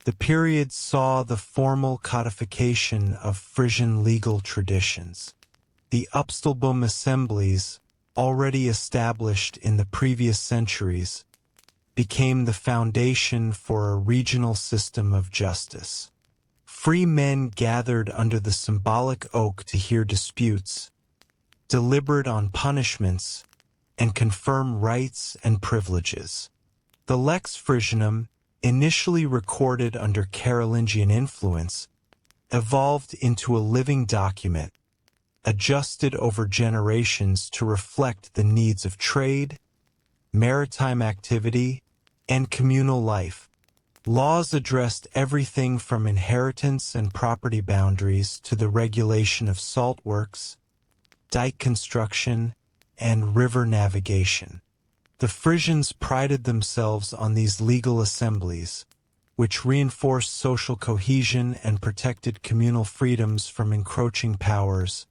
The period saw the formal codification of Frisian legal traditions. The Upstalboom Assemblies, already established in the previous centuries, became the foundation for a regional system of justice. Free men gathered under the symbolic oak to hear disputes, deliberate on punishments, and confirm rights and privileges. The Lex Frisianum, initially recorded under Carolingian influence, evolved into a living document, adjusted over generations to reflect the needs of trade, maritime activity, and communal life. Laws addressed everything from inheritance and property boundaries to the regulation of salt works, dike construction, and river navigation. The Frisians prided themselves on these legal assemblies, which reinforced social cohesion and protected communal freedoms from encroaching powers.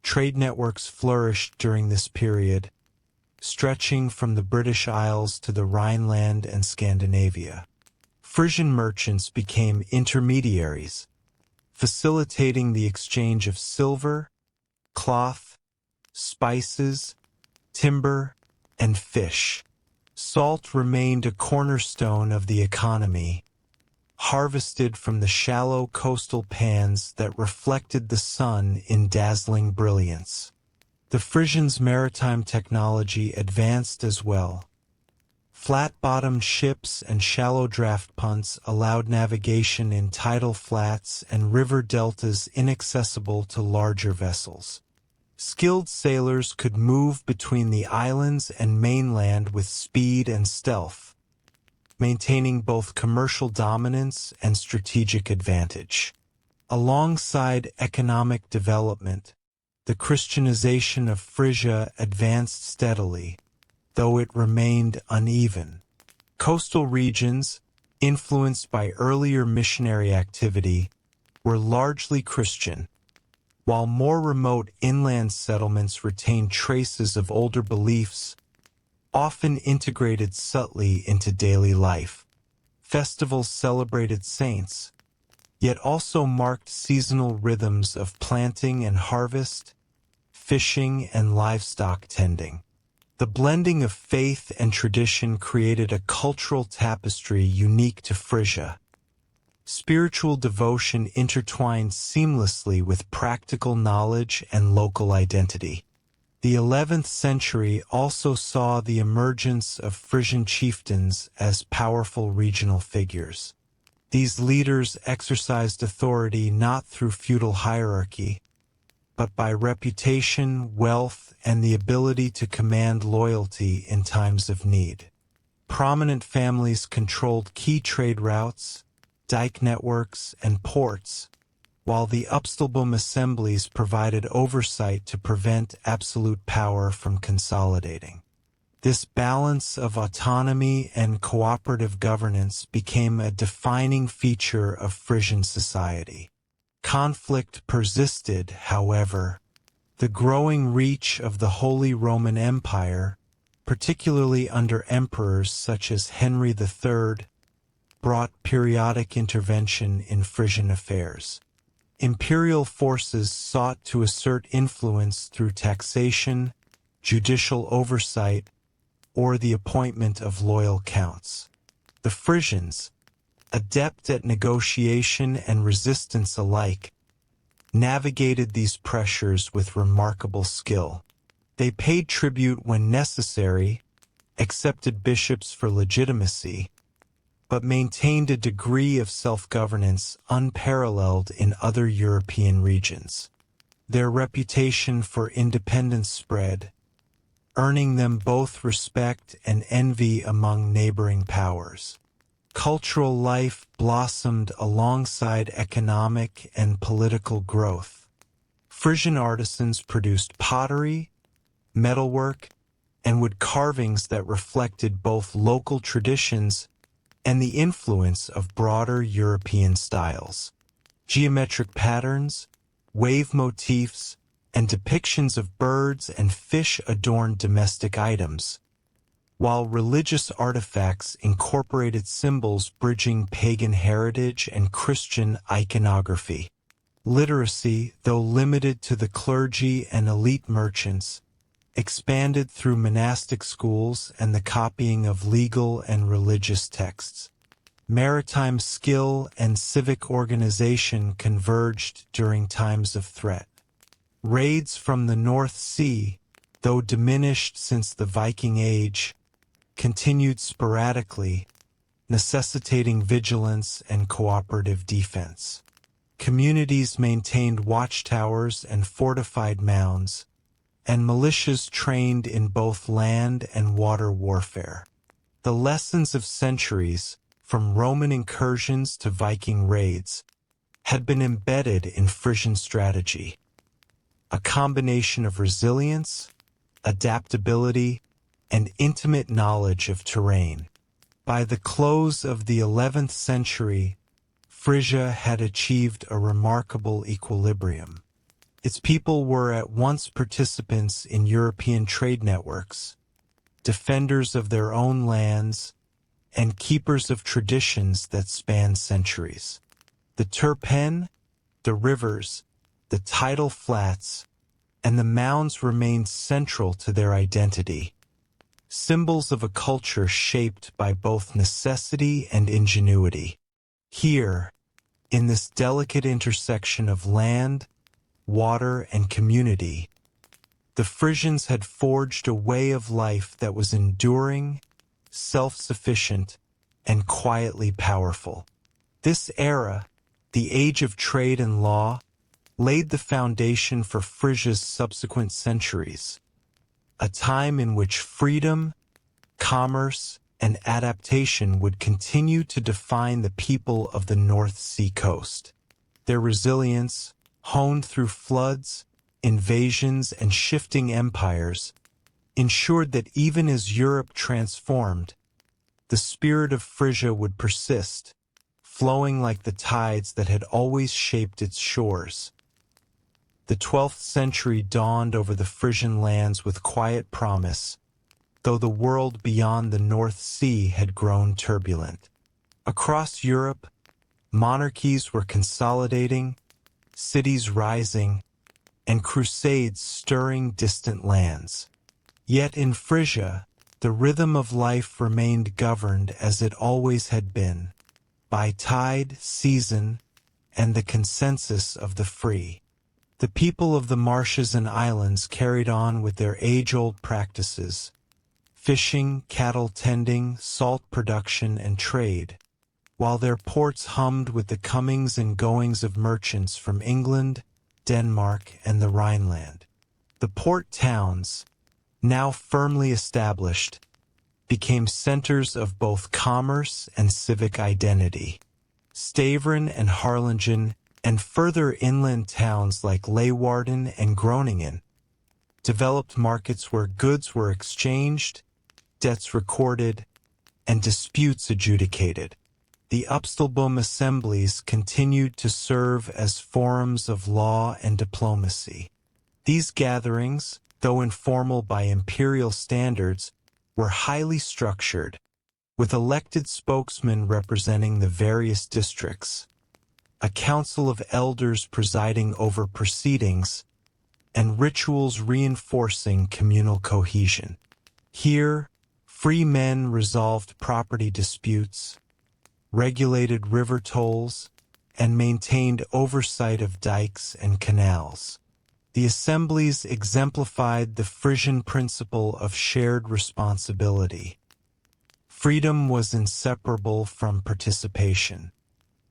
Trade networks flourished during this period, stretching from the British Isles to the Rhineland and Scandinavia. Frisian merchants became intermediaries, facilitating the exchange of silver, cloth, spices, timber, and fish. Salt remained a cornerstone of the economy, harvested from the shallow coastal pans that reflected the sun in dazzling brilliance. The Frisians' maritime technology advanced as well. Flat-bottomed ships and shallow draft punts allowed navigation in tidal flats and river deltas inaccessible to larger vessels. Skilled sailors could move between the islands and mainland with speed and stealth, maintaining both commercial dominance and strategic advantage. Alongside economic development, the Christianization of Frisia advanced steadily, though it remained uneven. Coastal regions, influenced by earlier missionary activity, were largely Christian, while more remote inland settlements retained traces of older beliefs, often integrated subtly into daily life. Festivals celebrated saints, yet also marked seasonal rhythms of planting and harvest, fishing and livestock tending. The blending of faith and tradition created a cultural tapestry unique to Frisia. Spiritual devotion intertwined seamlessly with practical knowledge and local identity. The 11th century also saw the emergence of Frisian chieftains as powerful regional figures. These leaders exercised authority not through feudal hierarchy, but by reputation, wealth, and the ability to command loyalty in times of need. Prominent families controlled key trade routes, dike networks, and ports, while the Upstalboom Assemblies provided oversight to prevent absolute power from consolidating. This balance of autonomy and cooperative governance became a defining feature of Frisian society. Conflict persisted, however. The growing reach of the Holy Roman Empire, particularly under emperors such as Henry III, brought periodic intervention in Frisian affairs. Imperial forces sought to assert influence through taxation, judicial oversight, or the appointment of loyal counts. The Frisians, adept at negotiation and resistance alike, navigated these pressures with remarkable skill. They paid tribute when necessary, accepted bishops for legitimacy, but maintained a degree of self-governance unparalleled in other European regions. Their reputation for independence spread, earning them both respect and envy among neighboring powers. Cultural life blossomed alongside economic and political growth. Frisian artisans produced pottery, metalwork, and wood carvings that reflected both local traditions and the influence of broader European styles. Geometric patterns, wave motifs, and depictions of birds and fish adorned domestic items, while religious artifacts incorporated symbols bridging pagan heritage and Christian iconography. Literacy, though limited to the clergy and elite merchants, expanded through monastic schools and the copying of legal and religious texts. Maritime skill and civic organization converged during times of threat. Raids from the North Sea, though diminished since the Viking Age, continued sporadically, necessitating vigilance and cooperative defense. Communities maintained watchtowers and fortified mounds, and militias trained in both land and water warfare. The lessons of centuries, from Roman incursions to Viking raids, had been embedded in Frisian strategy. A combination of resilience, adaptability, and intimate knowledge of terrain. By the close of the 11th century, Frisia had achieved a remarkable equilibrium. Its people were at once participants in European trade networks, defenders of their own lands, and keepers of traditions that span centuries. The Terpen, the rivers, the tidal flats, and the mounds remained central to their identity, symbols of a culture shaped by both necessity and ingenuity. Here, in this delicate intersection of land, water, and community, the Frisians had forged a way of life that was enduring, self-sufficient, and quietly powerful. This era, the age of trade and law, laid the foundation for Frisia's subsequent centuries, a time in which freedom, commerce, and adaptation would continue to define the people of the North Sea coast. Their resilience, honed through floods, invasions, and shifting empires, ensured that even as Europe transformed, the spirit of Frisia would persist, flowing like the tides that had always shaped its shores. The 12th century dawned over the Frisian lands with quiet promise, though the world beyond the North Sea had grown turbulent. Across Europe, monarchies were consolidating, cities rising, and crusades stirring distant lands. Yet in Frisia, the rhythm of life remained governed as it always had been, by tide, season, and the consensus of the free. The people of the marshes and islands carried on with their age-old practices: fishing, cattle tending, salt production, and trade, while their ports hummed with the comings and goings of merchants from England, Denmark, and the Rhineland. The port towns, now firmly established, became centers of both commerce and civic identity. Stavern and Harlingen, and further inland towns like Leeuwarden and Groningen, developed markets where goods were exchanged, debts recorded, and disputes adjudicated. The Upstalboom Assemblies continued to serve as forums of law and diplomacy. These gatherings, though informal by imperial standards, were highly structured, with elected spokesmen representing the various districts, a council of elders presiding over proceedings, and rituals reinforcing communal cohesion. Here, free men resolved property disputes, regulated river tolls, and maintained oversight of dikes and canals. The assemblies exemplified the Frisian principle of shared responsibility. Freedom was inseparable from participation.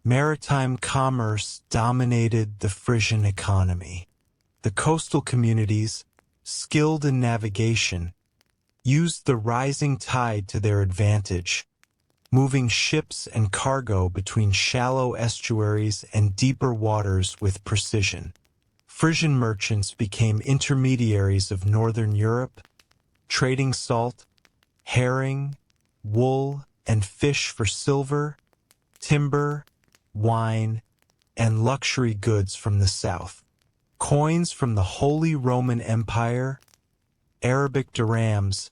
Maritime commerce dominated the Frisian economy. The coastal communities, skilled in navigation, used the rising tide to their advantage, moving ships and cargo between shallow estuaries and deeper waters with precision. Frisian merchants became intermediaries of northern Europe, trading salt, herring, wool, and fish for silver, timber, wine, and luxury goods from the south. Coins from the Holy Roman Empire, Arabic dirhams,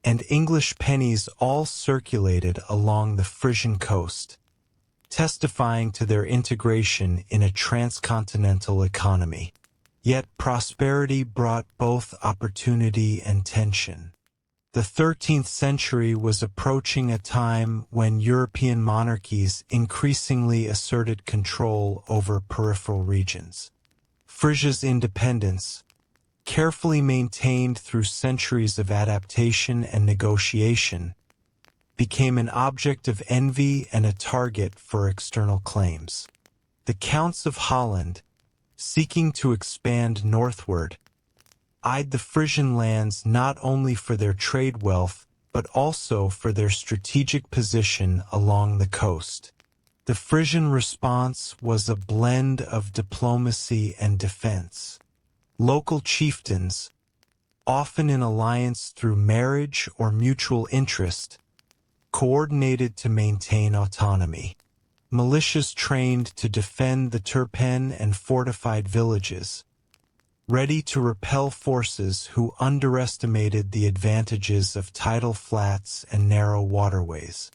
and English pennies all circulated along the Frisian coast, testifying to their integration in a transcontinental economy. Yet prosperity brought both opportunity and tension. The 13th century was approaching a time when European monarchies increasingly asserted control over peripheral regions. Frisia's independence, carefully maintained through centuries of adaptation and negotiation, became an object of envy and a target for external claims. The Counts of Holland, seeking to expand northward, eyed the Frisian lands not only for their trade wealth, but also for their strategic position along the coast. The Frisian response was a blend of diplomacy and defense. Local chieftains, often in alliance through marriage or mutual interest, coordinated to maintain autonomy. Militias trained to defend the Terpen and fortified villages, ready to repel forces who underestimated the advantages of tidal flats and narrow waterways.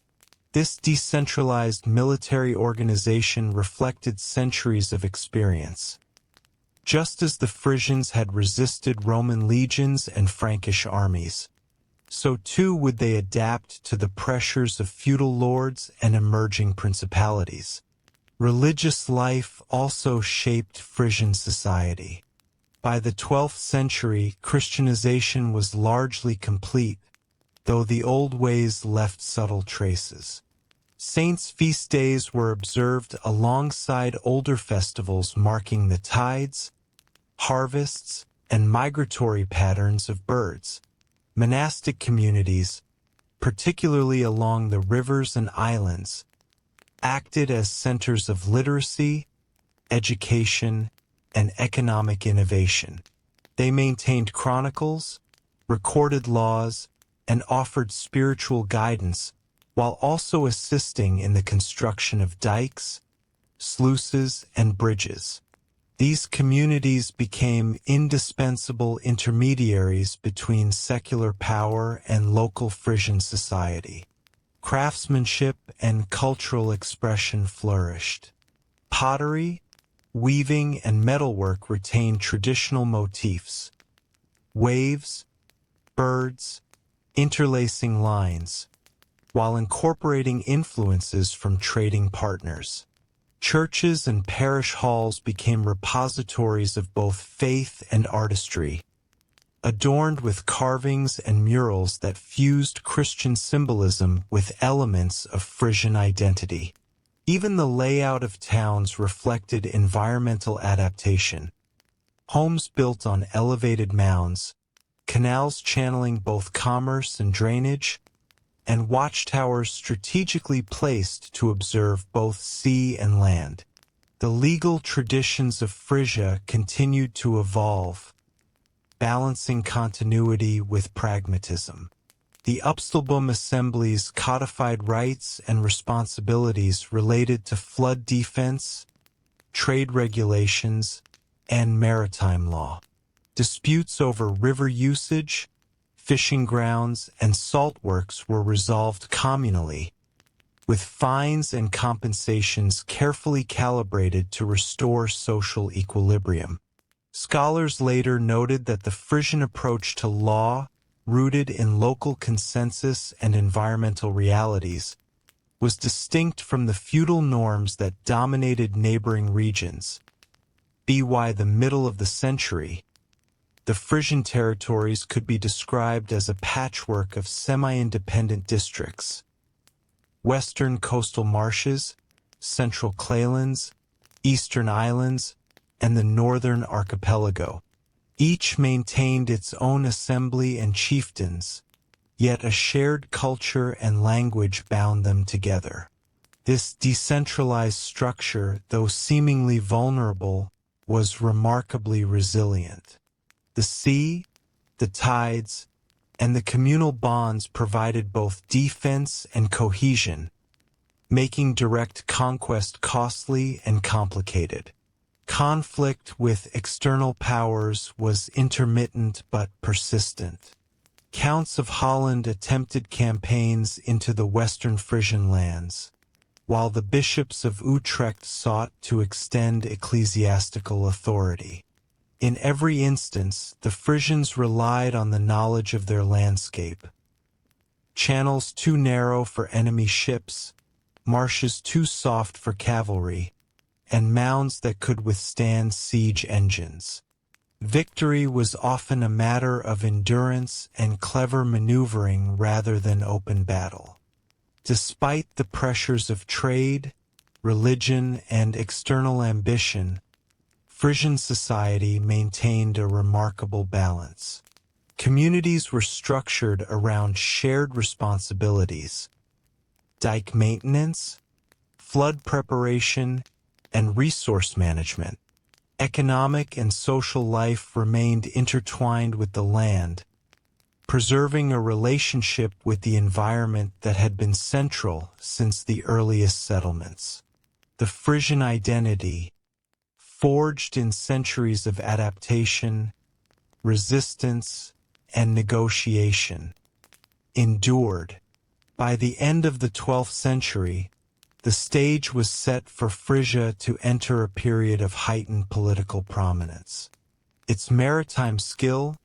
This decentralized military organization reflected centuries of experience. Just as the Frisians had resisted Roman legions and Frankish armies, so too would they adapt to the pressures of feudal lords and emerging principalities. Religious life also shaped Frisian society. By the 12th century, Christianization was largely complete, though the old ways left subtle traces. Saints' feast days were observed alongside older festivals marking the tides, harvests, and migratory patterns of birds. Monastic communities, particularly along the rivers and islands, acted as centers of literacy, education, and economic innovation. They maintained chronicles, recorded laws, and offered spiritual guidance, while also assisting in the construction of dikes, sluices, and bridges. These communities became indispensable intermediaries between secular power and local Frisian society. Craftsmanship and cultural expression flourished. Pottery, weaving, and metalwork retained traditional motifs. Waves, birds, interlacing lines, while incorporating influences from trading partners. Churches and parish halls became repositories of both faith and artistry, adorned with carvings and murals that fused Christian symbolism with elements of Frisian identity. Even the layout of towns reflected environmental adaptation. Homes built on elevated mounds, canals channeling both commerce and drainage, and watchtowers strategically placed to observe both sea and land. The legal traditions of Frisia continued to evolve, balancing continuity with pragmatism. The Assemblies codified rights and responsibilities related to flood defense, trade regulations, and maritime law. Disputes over river usage, fishing grounds, and salt works were resolved communally, with fines and compensations carefully calibrated to restore social equilibrium. Scholars later noted that the Frisian approach to law, rooted in local consensus and environmental realities, was distinct from the feudal norms that dominated neighboring regions. By the middle of the century, the Frisian territories could be described as a patchwork of semi-independent districts. Western coastal marshes, central claylands, eastern islands, and the northern archipelago. Each maintained its own assembly and chieftains, yet a shared culture and language bound them together. This decentralized structure, though seemingly vulnerable, was remarkably resilient. The sea, the tides, and the communal bonds provided both defense and cohesion, making direct conquest costly and complicated. Conflict with external powers was intermittent but persistent. Counts of Holland attempted campaigns into the western Frisian lands, while the bishops of Utrecht sought to extend ecclesiastical authority. In every instance, the Frisians relied on the knowledge of their landscape. Channels too narrow for enemy ships, marshes too soft for cavalry, and mounds that could withstand siege engines. Victory was often a matter of endurance and clever maneuvering rather than open battle. Despite the pressures of trade, religion, and external ambition, Frisian society maintained a remarkable balance. Communities were structured around shared responsibilities: dike maintenance, flood preparation, and resource management. Economic and social life remained intertwined with the land, preserving a relationship with the environment that had been central since the earliest settlements. The Frisian identity, forged in centuries of adaptation, resistance, and negotiation, endured. By the end of the 12th century, the stage was set for Frisia to enter a period of heightened political prominence. Its maritime skill,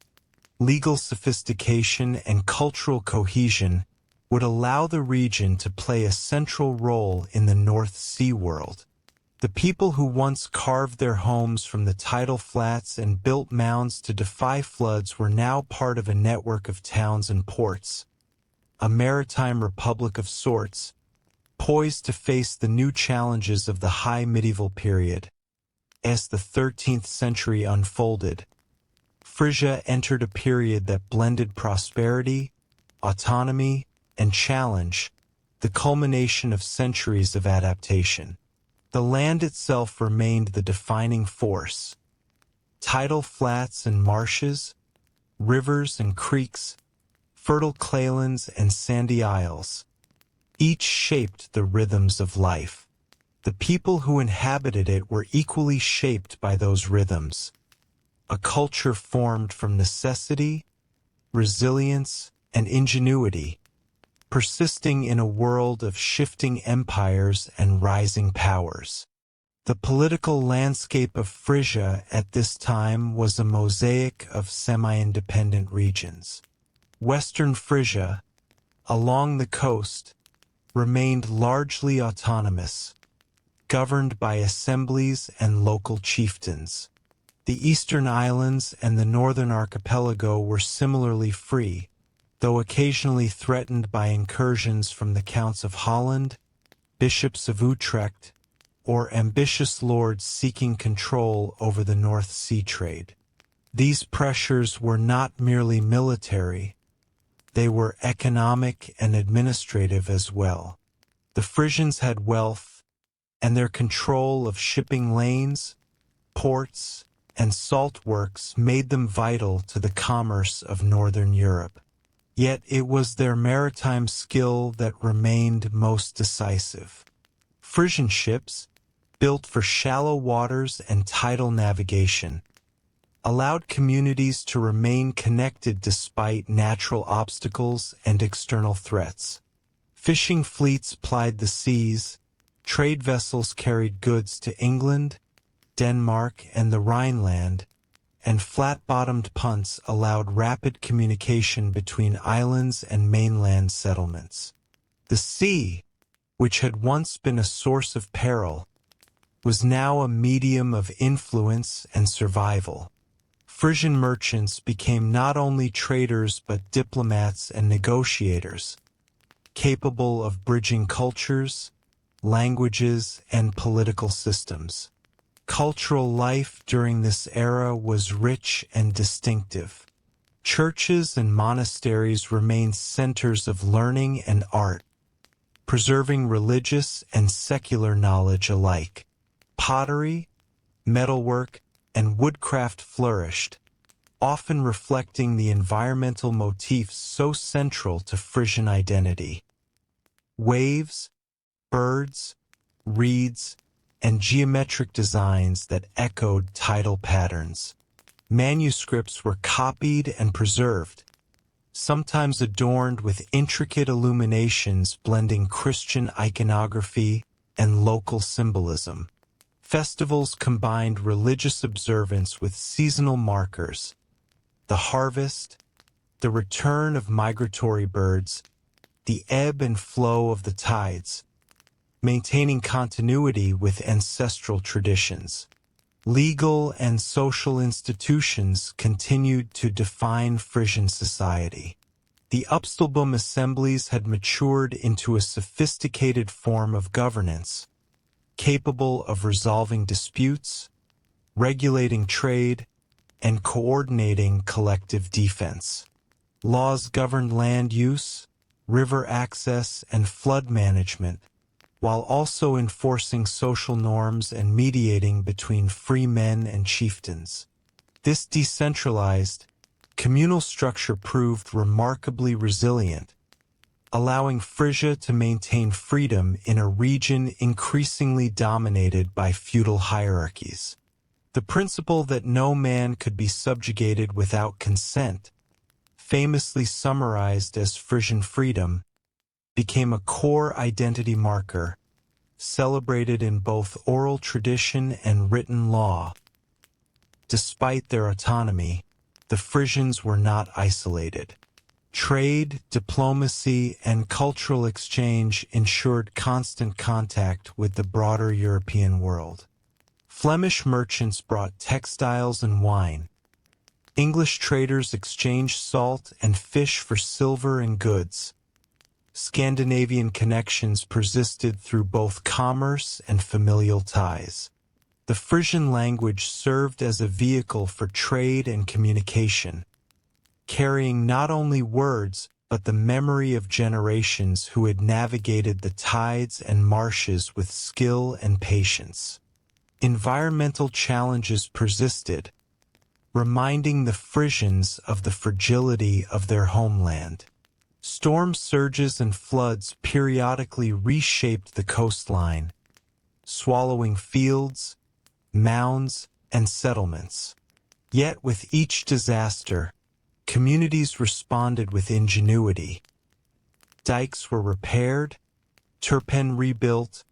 legal sophistication, and cultural cohesion would allow the region to play a central role in the North Sea world. The people who once carved their homes from the tidal flats and built mounds to defy floods were now part of a network of towns and ports, a maritime republic of sorts, poised to face the new challenges of the high medieval period. As the 13th century unfolded, Frisia entered a period that blended prosperity, autonomy, and challenge, the culmination of centuries of adaptation. The land itself remained the defining force. Tidal flats and marshes, rivers and creeks, fertile claylands and sandy isles, each shaped the rhythms of life. The people who inhabited it were equally shaped by those rhythms. A culture formed from necessity, resilience, and ingenuity, persisting in a world of shifting empires and rising powers. The political landscape of Frisia at this time was a mosaic of semi-independent regions. Western Frisia, along the coast, remained largely autonomous, governed by assemblies and local chieftains. The eastern islands and the northern archipelago were similarly free, though occasionally threatened by incursions from the Counts of Holland, Bishops of Utrecht, or ambitious lords seeking control over the North Sea trade. These pressures were not merely military, they were economic and administrative as well. The Frisians had wealth, and their control of shipping lanes, ports, and salt works made them vital to the commerce of northern Europe. Yet it was their maritime skill that remained most decisive. Frisian ships, built for shallow waters and tidal navigation, allowed communities to remain connected despite natural obstacles and external threats. Fishing fleets plied the seas, trade vessels carried goods to England, Denmark, and the Rhineland, and flat-bottomed punts allowed rapid communication between islands and mainland settlements. The sea, which had once been a source of peril, was now a medium of influence and survival. Frisian merchants became not only traders but diplomats and negotiators, capable of bridging cultures, languages, and political systems. Cultural life during this era was rich and distinctive. Churches and monasteries remained centers of learning and art, preserving religious and secular knowledge alike. Pottery, metalwork, and woodcraft flourished, often reflecting the environmental motifs so central to Frisian identity. Waves, birds, reeds, and geometric designs that echoed tidal patterns. Manuscripts were copied and preserved, sometimes adorned with intricate illuminations blending Christian iconography and local symbolism. Festivals combined religious observance with seasonal markers. The harvest, the return of migratory birds, the ebb and flow of the tides, maintaining continuity with ancestral traditions. Legal and social institutions continued to define Frisian society. The Upstalboom assemblies had matured into a sophisticated form of governance, capable of resolving disputes, regulating trade, and coordinating collective defense. Laws governed land use, river access, and flood management, while also enforcing social norms and mediating between free men and chieftains. This decentralized, communal structure proved remarkably resilient, allowing Frisia to maintain freedom in a region increasingly dominated by feudal hierarchies. The principle that no man could be subjugated without consent, famously summarized as Frisian Freedom, became a core identity marker, celebrated in both oral tradition and written law. Despite their autonomy, the Frisians were not isolated. Trade, diplomacy, and cultural exchange ensured constant contact with the broader European world. Flemish merchants brought textiles and wine. English traders exchanged salt and fish for silver and goods. Scandinavian connections persisted through both commerce and familial ties. The Frisian language served as a vehicle for trade and communication, carrying not only words but the memory of generations who had navigated the tides and marshes with skill and patience. Environmental challenges persisted, reminding the Frisians of the fragility of their homeland. Storm surges and floods periodically reshaped the coastline, swallowing fields, mounds, and settlements. Yet with each disaster, communities responded with ingenuity. Dikes were repaired, Terpen rebuilt,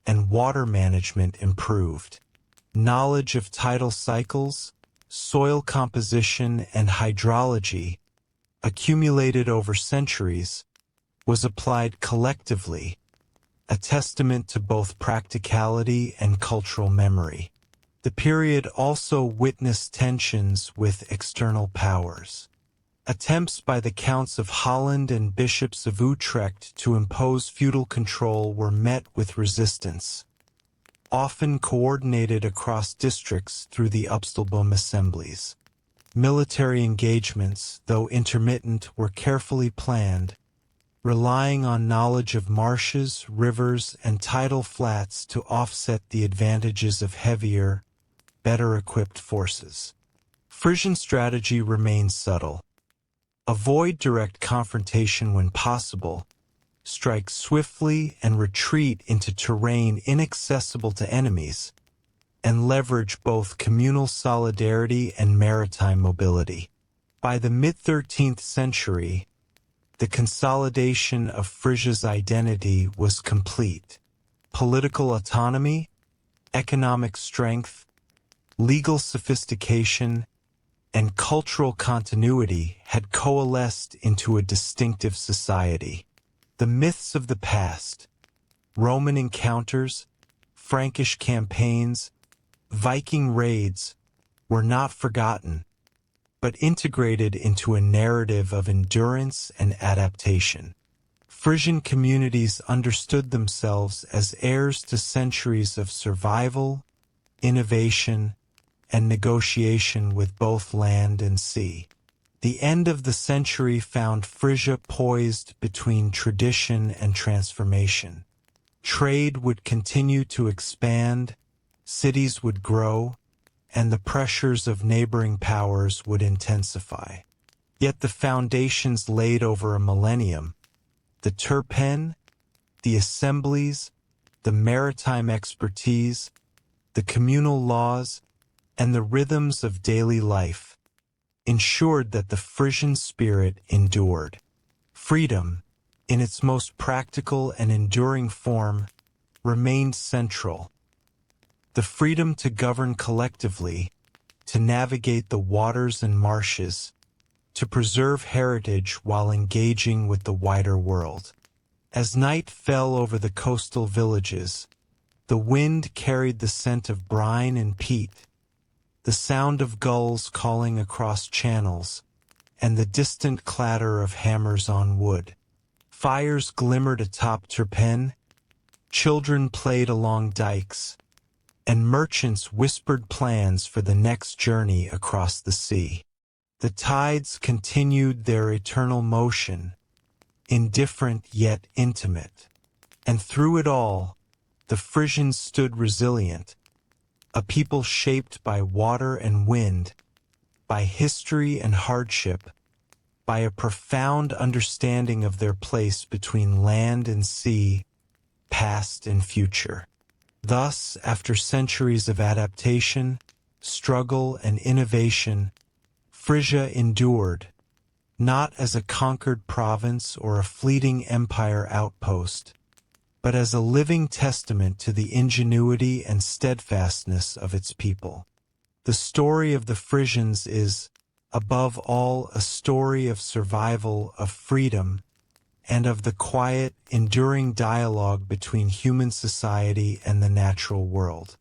and water management improved. Knowledge of tidal cycles, soil composition, and hydrology, accumulated over centuries, was applied collectively, a testament to both practicality and cultural memory. The period also witnessed tensions with external powers. Attempts by the counts of Holland and bishops of Utrecht to impose feudal control were met with resistance, often coordinated across districts through the Assemblies. Military engagements, though intermittent, were carefully planned, relying on knowledge of marshes, rivers, and tidal flats to offset the advantages of heavier, better-equipped forces. Frisian strategy remained subtle. Avoid direct confrontation when possible, strike swiftly and retreat into terrain inaccessible to enemies, and leverage both communal solidarity and maritime mobility. By the mid-13th century, the consolidation of Frisia's identity was complete. Political autonomy, economic strength, legal sophistication, and cultural continuity had coalesced into a distinctive society. The myths of the past, Roman encounters, Frankish campaigns, Viking raids, were not forgotten, but integrated into a narrative of endurance and adaptation. Frisian communities understood themselves as heirs to centuries of survival, innovation, and negotiation with both land and sea. The end of the century found Frisia poised between tradition and transformation. Trade would continue to expand, cities would grow, and the pressures of neighboring powers would intensify. Yet the foundations laid over a millennium, the Terpen, the Assemblies, the maritime expertise, the communal laws, and the rhythms of daily life, ensured that the Frisian spirit endured. Freedom, in its most practical and enduring form, remained central. The freedom to govern collectively, to navigate the waters and marshes, to preserve heritage while engaging with the wider world. As night fell over the coastal villages, the wind carried the scent of brine and peat, the sound of gulls calling across channels, and the distant clatter of hammers on wood. Fires glimmered atop Terpen, children played along dikes, and merchants whispered plans for the next journey across the sea. The tides continued their eternal motion, indifferent yet intimate. And through it all, the Frisians stood resilient, a people shaped by water and wind, by history and hardship, by a profound understanding of their place between land and sea, past and future. Thus, after centuries of adaptation, struggle, and innovation, Frisia endured, not as a conquered province or a fleeting empire outpost, but as a living testament to the ingenuity and steadfastness of its people. The story of the Frisians is, above all, a story of survival, of freedom, and of the quiet, enduring dialogue between human society and the natural world.